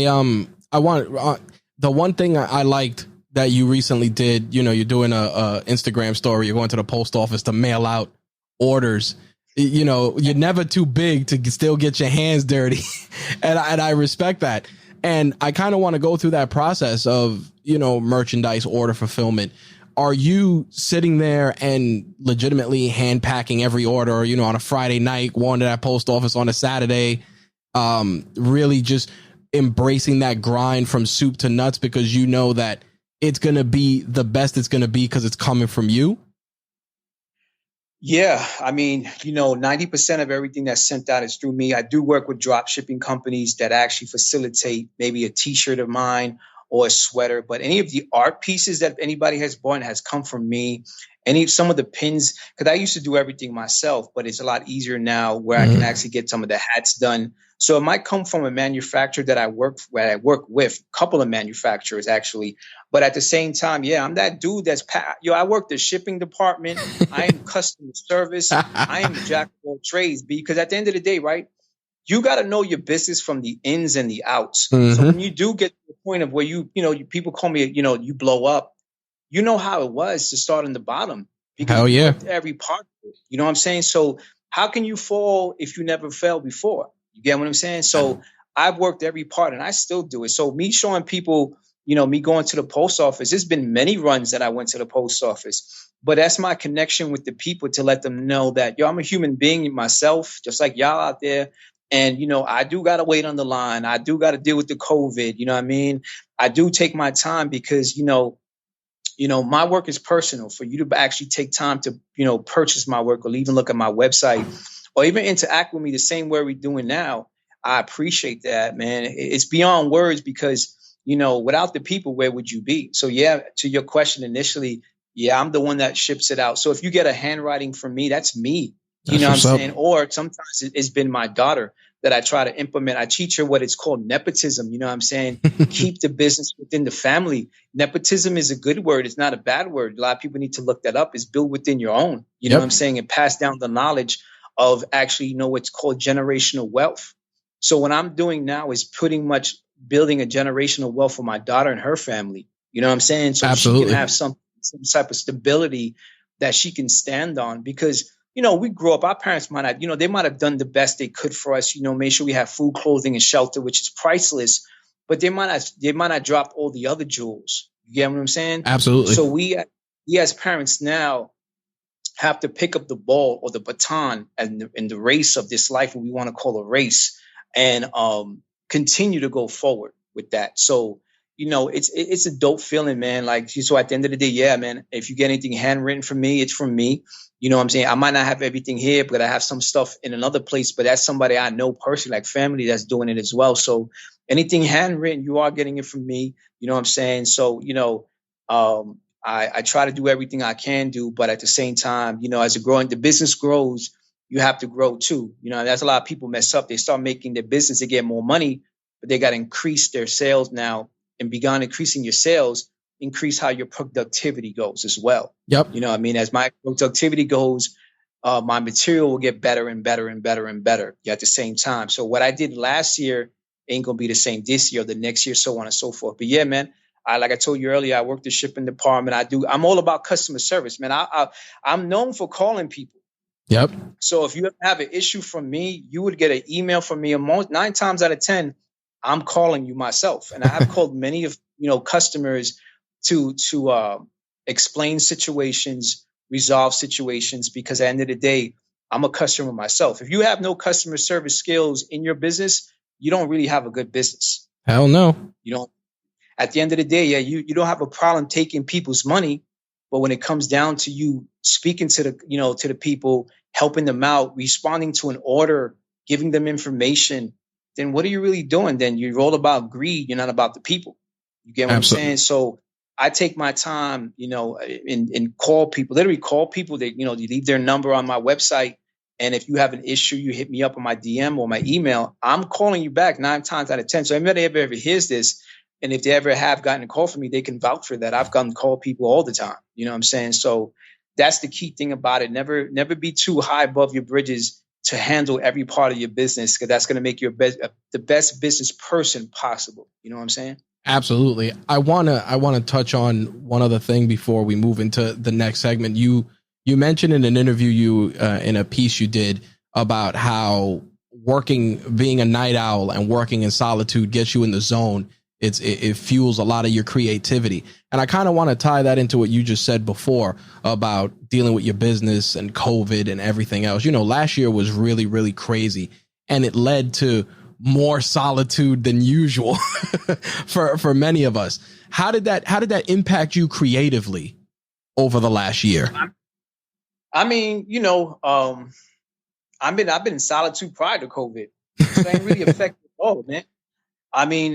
want the one thing I liked that you recently did, you're doing a Instagram story. You're going to the post office to mail out orders. You're never too big to still get your hands dirty. and I respect that. And I kind of want to go through that process of, merchandise order fulfillment. Are you sitting there and legitimately hand packing every order, on a Friday night, going to that post office on a Saturday, really just embracing that grind from soup to nuts because you know that it's going to be the best it's going to be because it's coming from you? Yeah, I mean, 90% of everything that's sent out is through me. I do work with drop shipping companies that actually facilitate maybe a T-shirt of mine or a sweater. But any of the art pieces that anybody has bought has come from me. Some of the pins, because I used to do everything myself, but it's a lot easier now where I can actually get some of the hats done. So it might come from a manufacturer that I work with, a couple of manufacturers actually. But at the same time, yeah, I'm that dude I work the shipping department. I am customer service. I am jack of all trades, because at the end of the day, right, you got to know your business from the ins and the outs. So when you do get to the point of where people call me, you blow up, you know how it was to start on the bottom. Because you worked every part of it. You know what I'm saying? So how can you fall if you never fell before? You get what I'm saying? So I've worked every part and I still do it. So me showing people, me going to the post office, there's been many runs that I went to the post office, but that's my connection with the people to let them know that, I'm a human being myself, just like y'all out there. And, I do got to wait on the line. I do got to deal with the COVID. You know what I mean? I do take my time because, my work is personal. For you to actually take time to, purchase my work or even look at my website or even interact with me the same way we're doing now, I appreciate that, man. It's beyond words because, without the people, where would you be? So, yeah, to your question initially, yeah, I'm the one that ships it out. So if you get a handwriting from me, that's me. You know what I'm saying? Or sometimes it's been my daughter. that I try to implement. I teach her what it's called nepotism. You know what I'm saying? Keep the business within the family. Nepotism is a good word. It's not a bad word. A lot of people need to look that up. It's built within your own. You know what Yep. I'm saying? And pass down the knowledge of actually, what's called generational wealth. So what I'm doing now is pretty much building a generational wealth for my daughter and her family. You know what I'm saying? So she can Absolutely. have some type of stability that she can stand on, because we grew up, our parents might not, they might have done the best they could for us, made sure we have food, clothing, and shelter, which is priceless, but they might not drop all the other jewels. You get what I'm saying? Absolutely. So we as parents now have to pick up the ball or the baton in the race of this life, what we want to call a race, and continue to go forward with that. So, it's a dope feeling, man. Like, so at the end of the day, yeah, man, if you get anything handwritten from me, it's from me. You know what I'm saying? I might not have everything here, but I have some stuff in another place, but that's somebody I know personally, like family, that's doing it as well. So anything handwritten, you are getting it from me. You know what I'm saying? So, I try to do everything I can do, but at the same time, as the business grows, you have to grow too. That's a lot of people mess up. They start making their business to get more money, but they got to increase their sales now, and beyond increasing your sales, increase how your productivity goes as well. Yep. As my productivity goes, my material will get better and better and better and better at the same time. So what I did last year ain't going to be the same this year or the next year, so on and so forth. But yeah, man, like I told you earlier, I work the shipping department. I'm all about customer service, man. I'm known for calling people. Yep. So if you have an issue from me, you would get an email from me. 9 times out of 10, I'm calling you myself. And I have called many of, customers to explain situations, resolve situations, because at the end of the day, I'm a customer myself. If you have no customer service skills in your business, you don't really have a good business. Hell no. You don't. At the end of the day, yeah, you don't have a problem taking people's money, but when it comes down to you speaking to the people, helping them out, responding to an order, giving them information, then what are you really doing? Then you're all about greed. You're not about the people. You get what Absolutely. I'm saying? So I take my time, and call people, literally call people that, they leave their number on my website. And if you have an issue, you hit me up on my DM or my email. I'm calling you back 9 times out of 10. So anybody ever hears this, and if they ever have gotten a call from me, they can vouch for that. I've gotten call people all the time. You know what I'm saying? So that's the key thing about it. Never be too high above your bridges to handle every part of your business, because that's going to make you the best business person possible. You know what I'm saying? Absolutely. I wanna touch on one other thing before we move into the next segment. You mentioned in an interview in a piece you did about how being a night owl and working in solitude gets you in the zone. It fuels a lot of your creativity. And I kind of want to tie that into what you just said before about dealing with your business and COVID and everything else. Last year was really, really crazy, and it led to more solitude than usual for many of us. How did that impact you creatively over the last year? I've been in solitude prior to COVID. So it ain't really affected at all, man.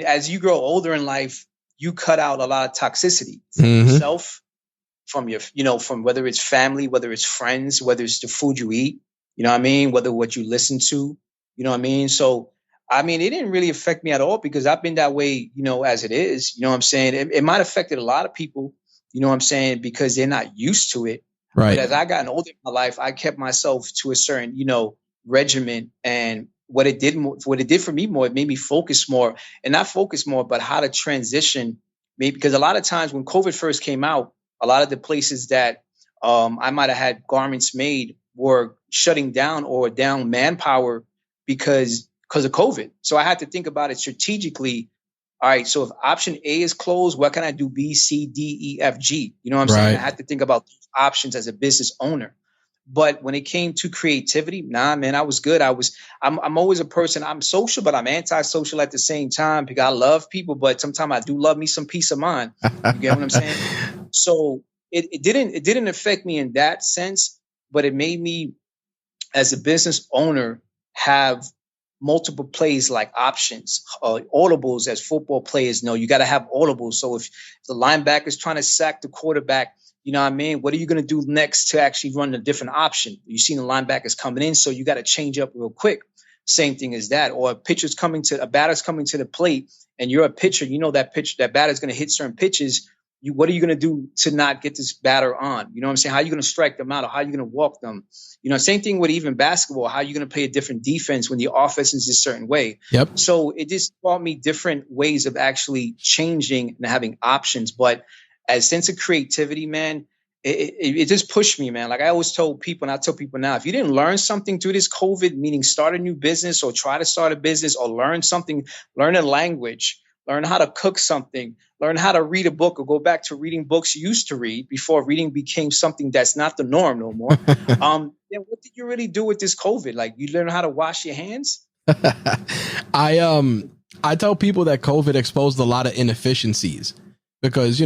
As you grow older in life, you cut out a lot of toxicity from yourself, from your, from whether it's family, whether it's friends, whether it's the food you eat, whether what you listen to, So, it didn't really affect me at all, because I've been that way, as it is, it might have affected a lot of people, because they're not used to it. Right. But as I gotten older in my life, I kept myself to a certain, regimen, and what it did for me more, it made me focus more, and not focus more, but how to transition. Maybe because a lot of times when COVID first came out, a lot of the places that I might have had garments made were shutting down or down manpower because of COVID. So I had to think about it strategically. All right, so if option A is closed, what can I do? B, C, D, E, F, G. You know what I'm saying? I had to think about options as a business owner. But when it came to creativity, nah, man, I was good. I'm always a person. I'm social, but I'm antisocial at the same time, because I love people, but sometimes I do love me some peace of mind. You get what I'm saying? So it didn't affect me in that sense, but it made me, as a business owner, have multiple plays like options, audibles, as football players know. You got to have audibles. So if the linebacker is trying to sack the quarterback, what are you going to do next to actually run a different option? You've seen the linebackers coming in, so you got to change up real quick. same thing as that. Or a batter's coming to the plate, and you're a pitcher. You know that batter's going to hit certain pitches. What are you going to do to not get this batter on? You know what I'm saying? How are you going to strike them out, or how are you going to walk them? Same thing with even basketball. How are you going to play a different defense when the offense is a certain way? Yep. So it just taught me different ways of actually changing and having options. But as sense of creativity, man, it just pushed me, man. Like I always told people, and I tell people now, if you didn't learn something through this COVID, meaning start a new business or try to start a business or learn something, learn a language, learn how to cook something, learn how to read a book, or go back to reading books you used to read before reading became something that's not the norm no more. Then what did you really do with this COVID? Like you learn how to wash your hands? I tell people that COVID exposed a lot of inefficiencies because,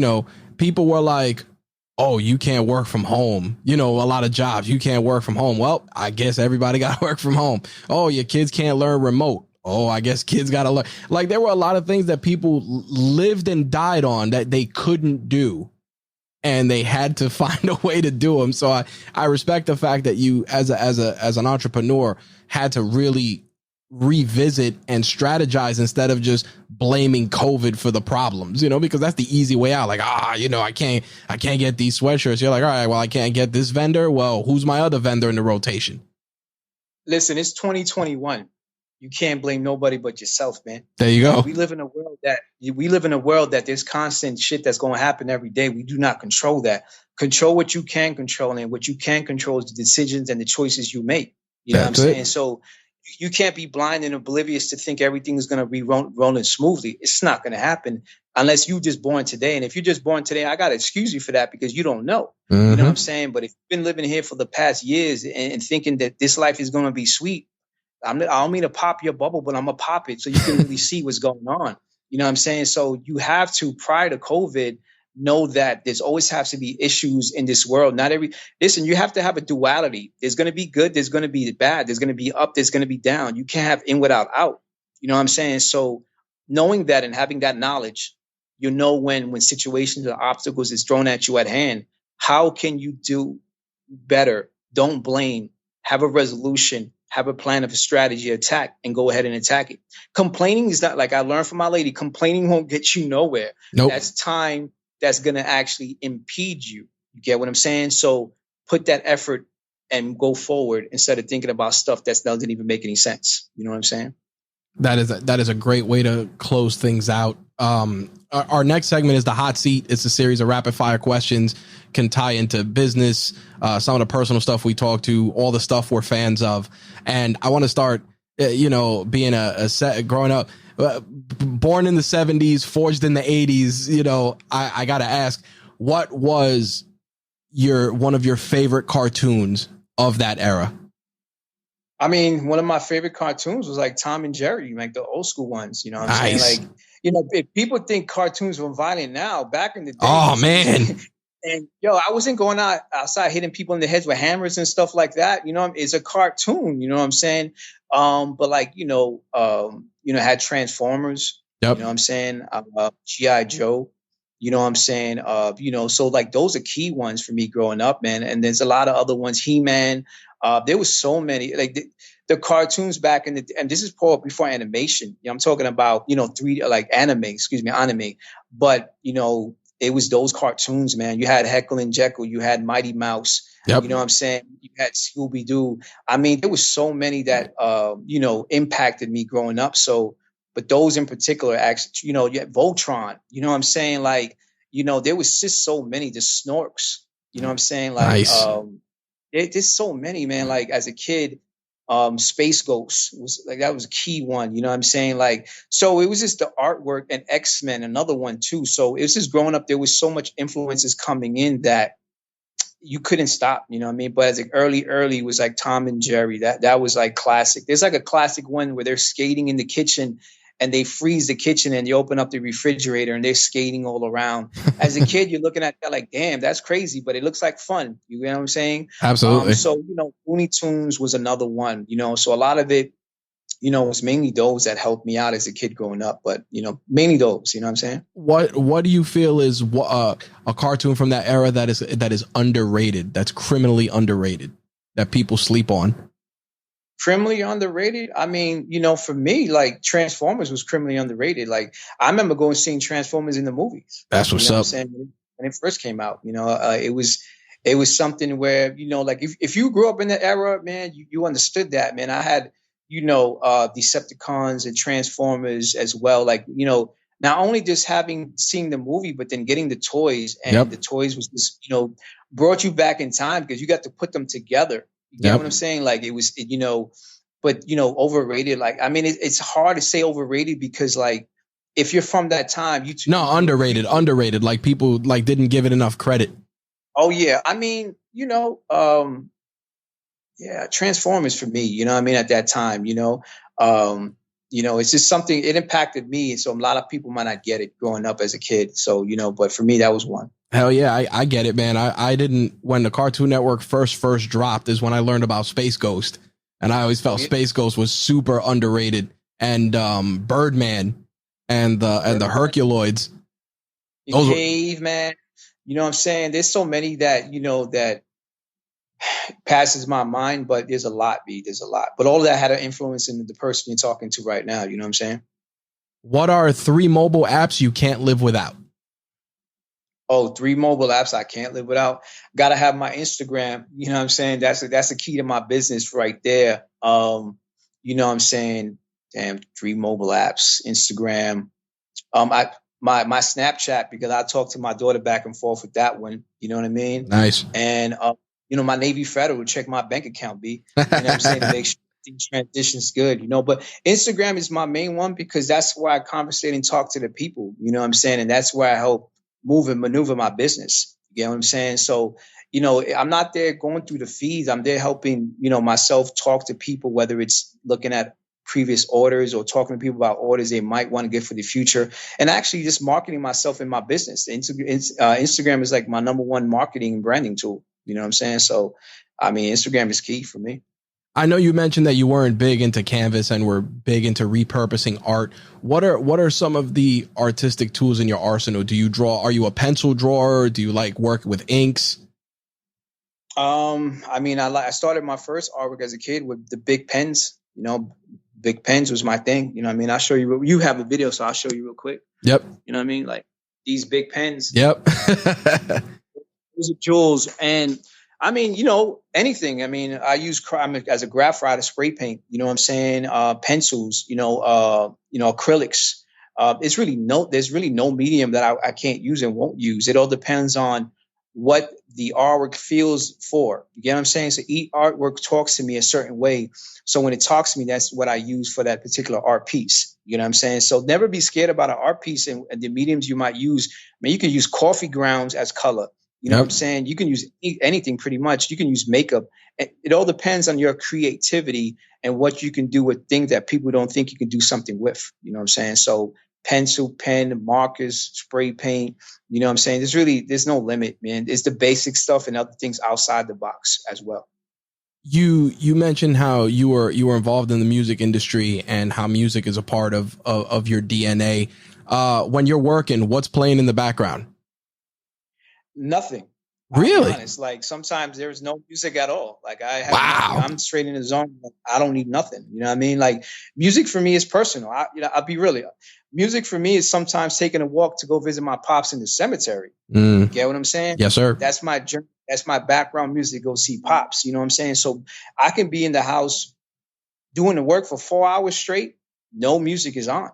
people were like, oh, you can't work from home. A lot of jobs, you can't work from home. Well, I guess everybody got to work from home. Oh, your kids can't learn remote. Oh, I guess kids got to learn. Like there were a lot of things that people lived and died on that they couldn't do. And they had to find a way to do them. So I respect the fact that you as an entrepreneur had to really revisit and strategize instead of just blaming COVID for the problems, because that's the easy way out. Like, I can't get these sweatshirts. You're like, all right, well, I can't get this vendor. Well, who's my other vendor in the rotation? Listen, it's 2021. You can't blame nobody but yourself, man. There you go. We live in a world that there's constant shit that's going to happen every day. We do not control that. Control what you can control, and what you can control is the decisions and the choices you make. You know what I'm saying? So you can't be blind and oblivious to think everything is going to be rolling smoothly. It's not going to happen unless you just born today. And if you're just born today, I got to excuse you for that because you don't know. You know what I'm saying? But if you've been living here for the past years and thinking that this life is going to be sweet, I don't mean to pop your bubble, but I'm going to pop it so you can really see what's going on. You know what I'm saying? So you have to, prior to COVID, know that there's always has to be issues in this world. Listen, you have to have a duality. There's going to be good. There's going to be bad. There's going to be up. There's going to be down. You can't have in without out. You know what I'm saying? So knowing that and having that knowledge, when situations or obstacles is thrown at you at hand, how can you do better? Don't blame. Have a resolution. Have a plan of a strategy, attack, and go ahead and attack it. Complaining is not, like I learned from my lady, complaining won't get you nowhere. Nope. That's time that's going to actually impede you. You get what I'm saying? So put that effort and go forward instead of thinking about stuff that doesn't even make any sense. You know what I'm saying? That is a great way to close things out. Our next segment is the hot seat. It's a series of rapid fire questions, can tie into business, some of the personal stuff we talk to, all the stuff we're fans of. And I want to start, being growing up, born in the 70s, forged in the 80s. I got to ask, what was one of your favorite cartoons of that era? I mean, one of my favorite cartoons was like Tom and Jerry, like the old school ones. You know what I'm saying? Like, if people think cartoons were violent now, back in the day. Oh, man. And I wasn't going outside hitting people in the heads with hammers and stuff like that. It's a cartoon. You know what I'm saying? But had Transformers. Yep. You know what I'm saying? G.I. Joe. You know what I'm saying? So like those are key ones for me growing up, man. And there's a lot of other ones. He-Man. There was so many, like the cartoons back in and this is before animation. I'm talking about, 3D, like anime. But, it was those cartoons, man. You had Heckle and Jekyll. You had Mighty Mouse. Yep. You know what I'm saying? You had Scooby-Doo. I mean, there was so many that, impacted me growing up. So, but those in particular, actually, you had Voltron. You know what I'm saying? Like, there was just so many, the Snorks. You know what I'm saying? Like, nice. There's so many, man. Like as a kid, Space Ghost was like, that was a key one. You know what I'm saying? Like, so it was just the artwork, and X-Men, another one too. So it was just growing up. There was so much influences coming in that you couldn't stop, you know what I mean? But as like early was like Tom and Jerry. That was like classic. There's like a classic one where they're skating in the kitchen and they freeze the kitchen and you open up the refrigerator and they're skating all around. As a kid, you're looking at that like, damn, that's crazy, but it looks like fun. You know what I'm saying? Absolutely. So, Looney Tunes was another one, so a lot of it, was mainly those that helped me out as a kid growing up, but, mainly those, you know what I'm saying? What do you feel is a cartoon from that era that is underrated, that's criminally underrated, that people sleep on? Criminally underrated. I mean, for me, like Transformers was criminally underrated. Like I remember going seeing Transformers in the movies. That's You what's know what I'm up. saying? When it first came out, it was something where like if you grew up in the era, man, you understood that, man. I had Decepticons and Transformers as well. Like not only just having seen the movie, but then getting the toys, and Yep. the toys was just brought you back in time because you got to put them together. You get Yep. what I'm saying? Like it was, but overrated. Like I mean, it's hard to say overrated because like if you're from that time, No, underrated, underrated. Like people like didn't give it enough credit. oh yeah, I mean, yeah, Transformers for me. You know, what I mean, at that time, it's just something. It impacted me, so a lot of people might not get it growing up as a kid. So but for me, that was one. Hell yeah, I get it, man. I didn't when the Cartoon Network first dropped is when I learned about Space Ghost, and I always felt Space Ghost was super underrated, and Birdman and the Herculoids. Caveman. You know what I'm saying? There's so many that that passes my mind, but there's a lot, B. There's a lot. But all of that had an influence in the person you're talking to right now. You know what I'm saying? What are 3 mobile apps you can't live without? Oh, 3 mobile apps I can't live without. Gotta have my Instagram. You know what I'm saying? That's the key to my business right there. You know what I'm saying? Damn, 3 mobile apps. Instagram. I my Snapchat, because I talk to my daughter back and forth with that one. You know what I mean? Nice. And my Navy Federal, check my bank account, B. You know what I'm saying? To make sure these transitions good, but Instagram is my main one because that's where I conversate and talk to the people, you know what I'm saying? And that's where I help move and maneuver my business. You know what I'm saying? So, I'm not there going through the feeds. I'm there helping, myself talk to people, whether it's looking at previous orders or talking to people about orders they might want to get for the future, and actually just marketing myself in my business. Instagram is like my number one marketing and branding tool. You know what I'm saying? So, I mean, Instagram is key for me. I know you mentioned that you weren't big into canvas and were big into repurposing art. What are some of the artistic tools in your arsenal? Do you draw? Are you a pencil drawer? Do you like work with inks? I mean, I started my first artwork as a kid with the big pens. Big pens was my thing. You know what I mean? I'll show you. You have a video, so I'll show you real quick. Yep. You know what I mean? Like these big pens. Yep. Those are jewels. And I mean, anything. I mean, I use as a graph writer, spray paint. You know what I'm saying? Pencils. Acrylics. There's really no medium that I can't use and won't use. It all depends on what the artwork feels for. You get what I'm saying? So each artwork talks to me a certain way. So when it talks to me, that's what I use for that particular art piece. You know what I'm saying? So never be scared about an art piece and the mediums you might use. I mean, you can use coffee grounds as color. You know what I'm saying? You can use anything pretty much. You can use makeup. It all depends on your creativity and what you can do with things that people don't think you can do something with. You know what I'm saying? So pencil, pen, markers, spray paint. You know what I'm saying? There's no limit, man. It's the basic stuff and other things outside the box as well. You mentioned how you were involved in the music industry and how music is a part of your DNA. When you're working, what's playing in the background? Nothing. Really? It's like sometimes there's no music at all. Like I have wow. I'm straight in the zone. I don't need nothing. You know what I mean? Like music for me is personal. I'll be really. Music for me is sometimes taking a walk to go visit my pops in the cemetery. You get what I'm saying? Yes, sir. That's my journey. That's my background music. Go see pops. You know what I'm saying? So I can be in the house doing the work for 4 hours straight. No music is on.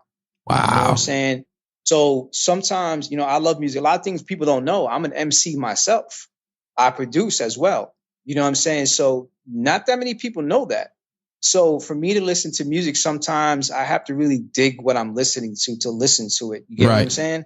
Wow. You know what I'm saying? So sometimes, I love music. A lot of things people don't know. I'm an MC myself. I produce as well. You know what I'm saying? So not that many people know that. So for me to listen to music, sometimes I have to really dig what I'm listening to listen to it. You get what I'm saying?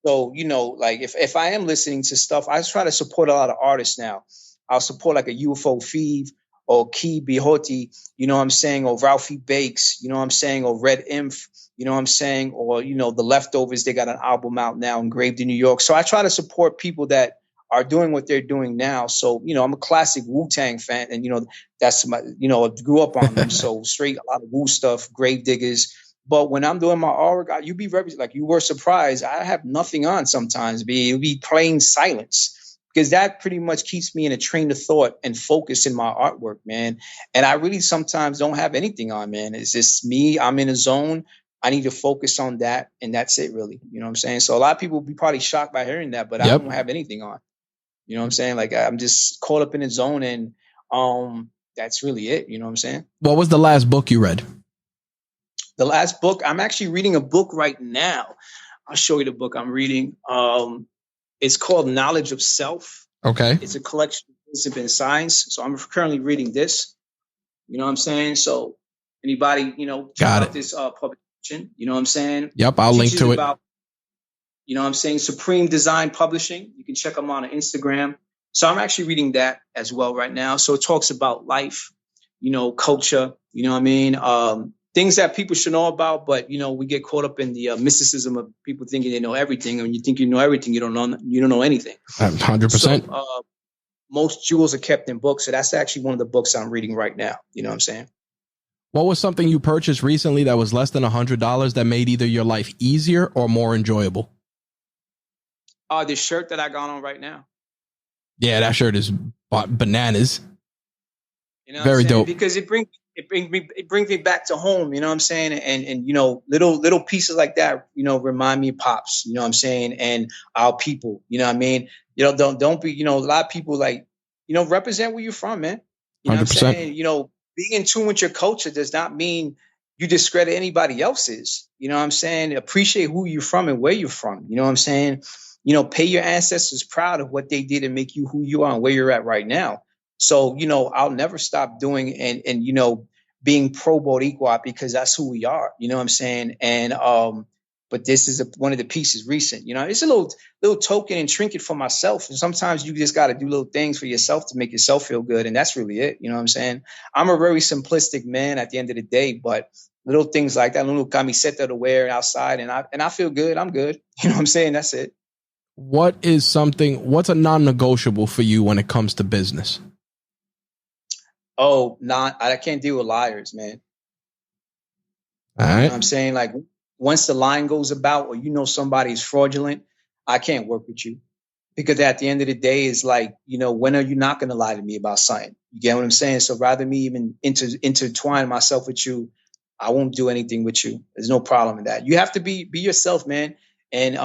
So, like if I am listening to stuff, I try to support a lot of artists now. I'll support like a UFO Feeve or Key Bihoti, you know what I'm saying, or Ralphie Bakes, you know what I'm saying, or Red Inf, you know what I'm saying, or, The Leftovers, they got an album out now, Engraved in New York. So I try to support people that are doing what they're doing now. So, I'm a classic Wu-Tang fan, and, that's my, I grew up on them. So straight, a lot of Wu stuff, Grave Diggers. But when I'm doing my artwork, you were surprised. I have nothing on sometimes. It'll be plain silence because that pretty much keeps me in a train of thought and focus in my artwork, man. And I really sometimes don't have anything on, man. It's just me. I'm in a zone. I need to focus on that, and that's it, really. You know what I'm saying? So a lot of people will be probably shocked by hearing that, but I Yep. don't have anything on. You know what I'm saying? Like I'm just caught up in the zone, and that's really it. You know what I'm saying? What was the last book you read? The last book, I'm actually reading a book right now. I'll show you the book I'm reading. It's called Knowledge of Self. Okay. It's a collection of wisdom and science. So I'm currently reading this. You know what I'm saying? So anybody, check out this publication. You know what I'm saying? Yep, I'll link to it. You know what I'm saying? Supreme Design Publishing. You can check them on Instagram. So I'm actually reading that as well right now. So it talks about life, culture, you know what I mean? Things that people should know about, but we get caught up in the mysticism of people thinking they know everything. And when you think you know everything, you don't know anything. 100%. So, most jewels are kept in books. So that's actually one of the books I'm reading right now. You know what I'm saying? What was something you purchased recently that was less than $100 that made either your life easier or more enjoyable? This shirt that I got on right now. Yeah, that shirt is bananas. Very dope. Because it brings me back to home. You know what I'm saying? And little pieces like that, remind me of Pops. You know what I'm saying? And our people. You know what I mean? Don't be. A lot of people represent where you're from, man. You know 100%. What I'm saying? Being in tune with your culture does not mean you discredit anybody else's. You know what I'm saying? Appreciate who you're from and where you're from. You know what I'm saying? Pay your ancestors proud of what they did and make you who you are and where you're at right now. So, I'll never stop doing and being pro Boricua because that's who we are. You know what I'm saying? And but this is one of the pieces recent. It's a little token and trinket for myself. And sometimes you just got to do little things for yourself to make yourself feel good. And that's really it. You know what I'm saying? I'm a very simplistic man at the end of the day, but little things like that, little camiseta to wear outside, and I feel good. I'm good. You know what I'm saying? That's it. What's a non-negotiable for you when it comes to business? I can't deal with liars, man. All right. You know what I'm saying? Like once the line goes about or somebody's fraudulent, I can't work with you. Because at the end of the day, it's like, when are you not going to lie to me about something? You get what I'm saying? So rather me even intertwine myself with you, I won't do anything with you. There's no problem in that. You have to be yourself, man. And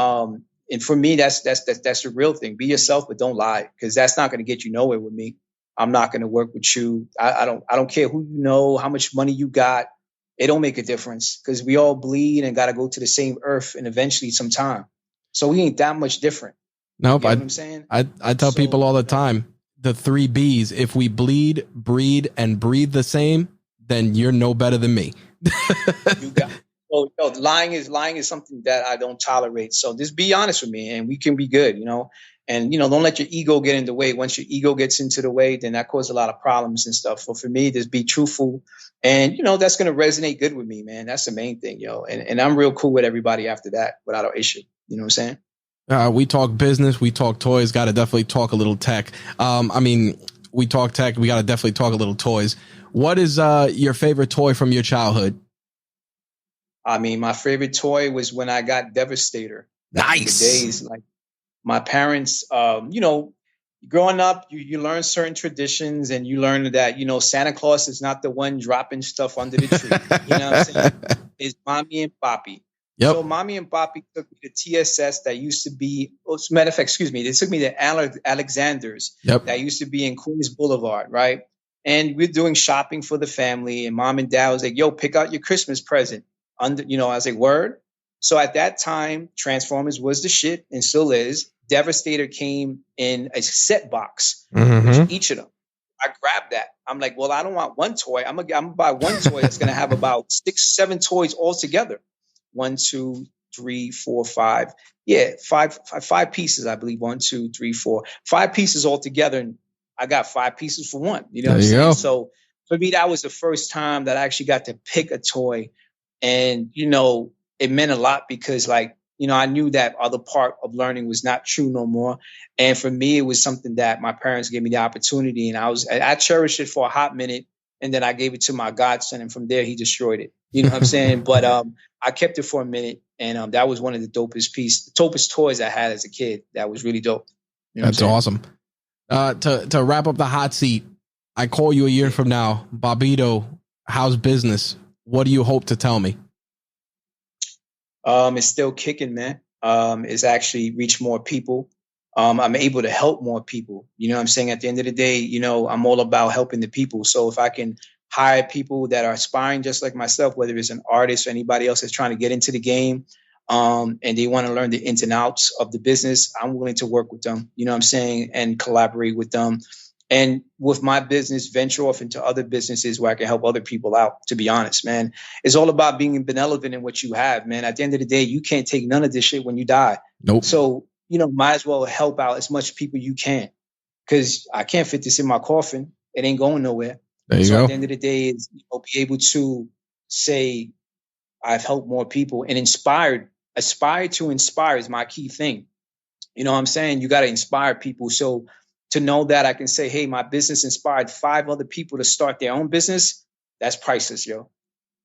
for me, that's the real thing. Be yourself, but don't lie, because that's not going to get you nowhere with me. I'm not going to work with you. I don't care who you know, how much money you got. It don't make a difference, because we all bleed and got to go to the same earth and eventually sometime. So we ain't that much different. Nope. You know what I'm saying? I tell people all the time, the 3 B's, if we bleed, breed, and breathe the same, then you're no better than me. Lying is something that I don't tolerate. So just be honest with me and we can be good, and, don't let your ego get in the way. Once your ego gets into the way, then that causes a lot of problems and stuff. So for me, just be truthful, and, that's going to resonate good with me, man. That's the main thing, and I'm real cool with everybody after that without an issue. You know what I'm saying? We talk business, we talk toys, got to definitely talk a little tech. We talk tech, we got to definitely talk a little toys. What is your favorite toy from your childhood? My favorite toy was when I got Devastator. Nice. The days, like my parents, growing up, you learn certain traditions, and you learn that, Santa Claus is not the one dropping stuff under the tree. You know what I'm saying? It's mommy and papi. Yep. So mommy and papi took me to TSS that used to be, as a matter of fact, they took me to Alexander's. Yep. That used to be in Queens Boulevard, right? And we're doing shopping for the family, and mom and dad was like, yo, pick out your Christmas present. I was like, word. So at that time, Transformers was the shit and still is. Devastator came in a set box, with each of them. I grabbed that. I'm like, well, I don't want one toy. I'm gonna buy one toy that's gonna have about 6, 7 toys all together. 1, 2, 3, 4, 5. Yeah, five pieces, I believe. 1, 2, 3, 4, 5 pieces all together, and I got 5 pieces for one. You know what I'm saying? Go. So for me, that was the first time that I actually got to pick a toy. And, it meant a lot because, like, I knew that other part of learning was not true no more. And for me, it was something that my parents gave me the opportunity. And I cherished it for a hot minute. And then I gave it to my godson. And from there, he destroyed it. You know what I'm saying? But I kept it for a minute. And that was one of the dopest toys I had as a kid. That was really dope. That's awesome. To wrap up the hot seat, I call you a year from now. Bobbito, how's business? What do you hope to tell me? It's still kicking, man. It's actually reached more people. I'm able to help more people. You know what I'm saying? At the end of the day, you know, I'm all about helping the people. So if I can hire people that are aspiring just like myself, whether it's an artist or anybody else that's trying to get into the game, and they want to learn the ins and outs of the business, I'm willing to work with them, you know what I'm saying, and collaborate with them. And with my business, venture off into other businesses where I can help other people out, to be honest, man. It's all about being benevolent in what you have, man. At the end of the day, you can't take none of this shit when you die. Nope. So, you know, might as well help out as much people you can, because I can't fit this in my coffin. It ain't going nowhere. There you so go. At the end of the day, is, you know, be able to say I've helped more people and aspire to inspire is my key thing. You know what I'm saying? You got to inspire people. So to know that I can say, hey, my business inspired 5 other people to start their own business, that's priceless, yo.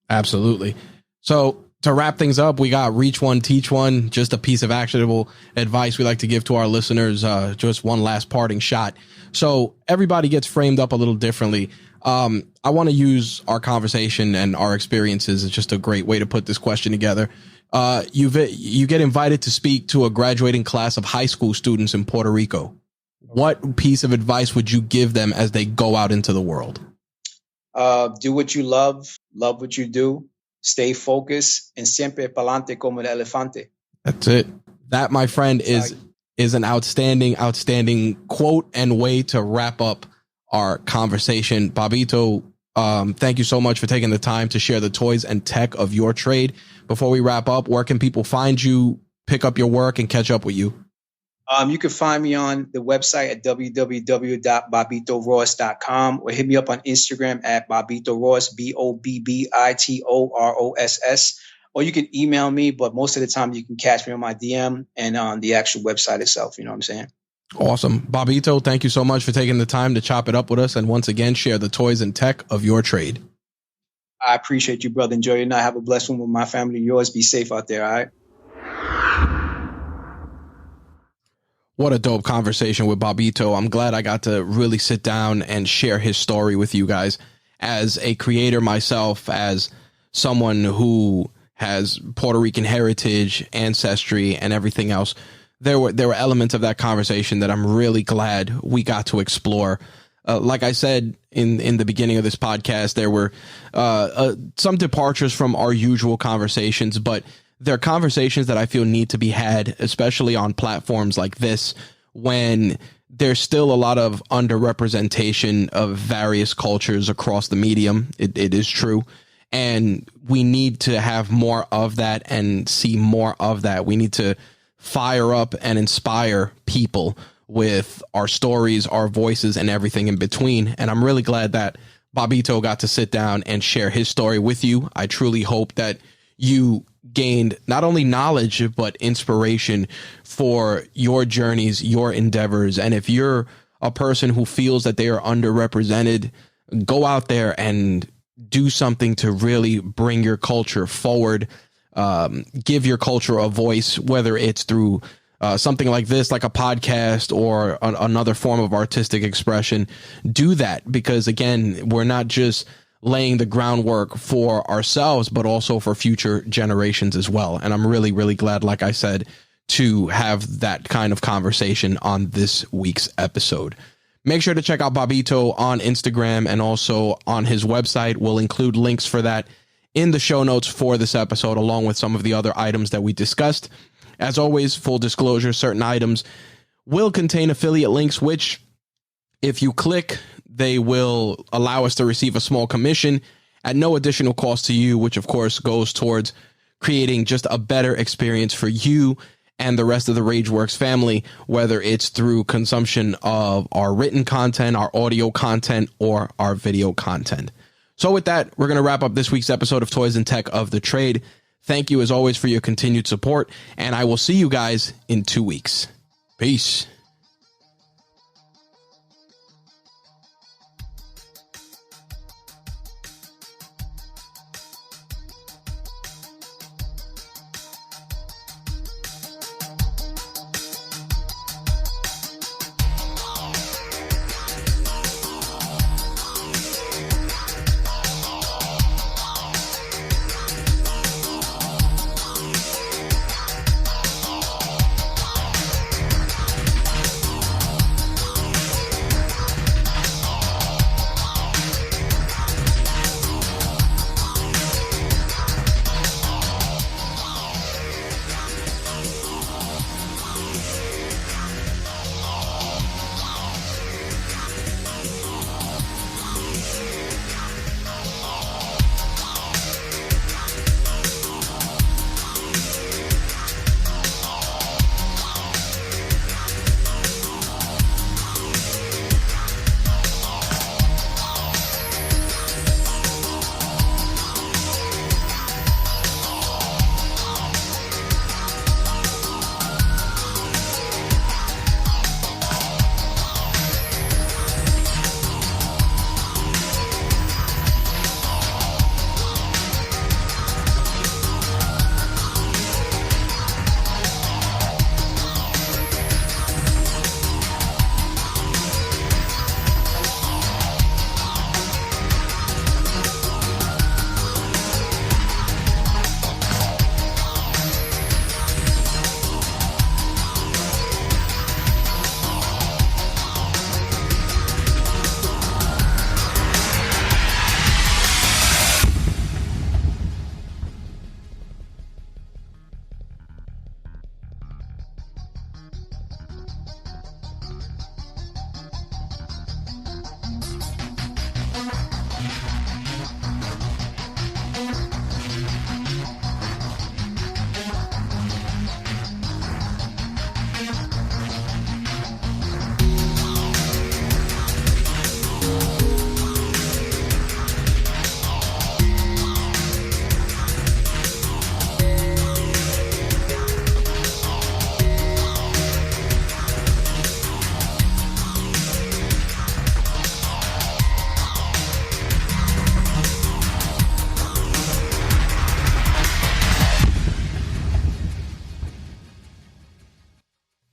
Absolutely. So to wrap things up, we got reach one, teach one, just a piece of actionable advice we like to give to our listeners. Just one last parting shot. So everybody gets framed up a little differently. I want to use our conversation and our experiences. It's just a great way to put this question together. You get invited to speak to a graduating class of high school students in Puerto Rico. What piece of advice would you give them as they go out into the world? Do what you love what you do, stay focused, and siempre pa'lante como el elefante. That's it. That, my friend, is an outstanding quote and way to wrap up our conversation. Bobbito, thank you so much for taking the time to share the toys and tech of your trade. Before we wrap up, where can people find you, pick up your work, and catch up with you? You can find me on the website at www.bobbitoross.com or hit me up on Instagram at Bobbito Ross, BOBBITOROSS. Or you can email me, but most of the time you can catch me on my DM and on the actual website itself. You know what I'm saying? Awesome. Bobbito, thank you so much for taking the time to chop it up with us and once again share the toys and tech of your trade. I appreciate you, brother. Enjoy your night. Have a blessed one with my family. Yours. Be safe out there, all right? What a dope conversation with Bobbito. I'm glad I got to really sit down and share his story with you guys. As a creator myself, as someone who has Puerto Rican heritage, ancestry, and everything else, there were elements of that conversation that I'm really glad we got to explore. Like I said in the beginning of this podcast, there were some departures from our usual conversations, but they're conversations that I feel need to be had, especially on platforms like this, when there's still a lot of underrepresentation of various cultures across the medium. It is true. And we need to have more of that and see more of that. We need to fire up and inspire people with our stories, our voices, and everything in between. And I'm really glad that Bobbito got to sit down and share his story with you. I truly hope that you gained not only knowledge, but inspiration for your journeys, your endeavors. And if you're a person who feels that they are underrepresented, go out there and do something to really bring your culture forward. Give your culture a voice, whether it's through something like this, like a podcast, or another form of artistic expression. Do that, because again, we're not just laying the groundwork for ourselves, but also for future generations as well. And I'm really, really glad, like I said, to have that kind of conversation on this week's episode. Make sure to check out Bobbito on Instagram and also on his website. We'll include links for that in the show notes for this episode, along with some of the other items that we discussed. As always, full disclosure, certain items will contain affiliate links, which if you click, they will allow us to receive a small commission at no additional cost to you, which of course goes towards creating just a better experience for you and the rest of the Rageworks family, whether it's through consumption of our written content, our audio content, or our video content. So with that, we're going to wrap up this week's episode of Toys and Tech of the Trade. Thank you as always for your continued support, and I will see you guys in 2 weeks. Peace.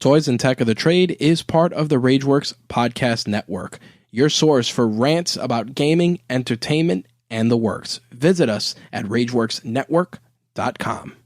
Toys and Tech of the Trade is part of the RageWorks podcast network, your source for rants about gaming, entertainment, and the works. Visit us at RageWorksNetwork.com.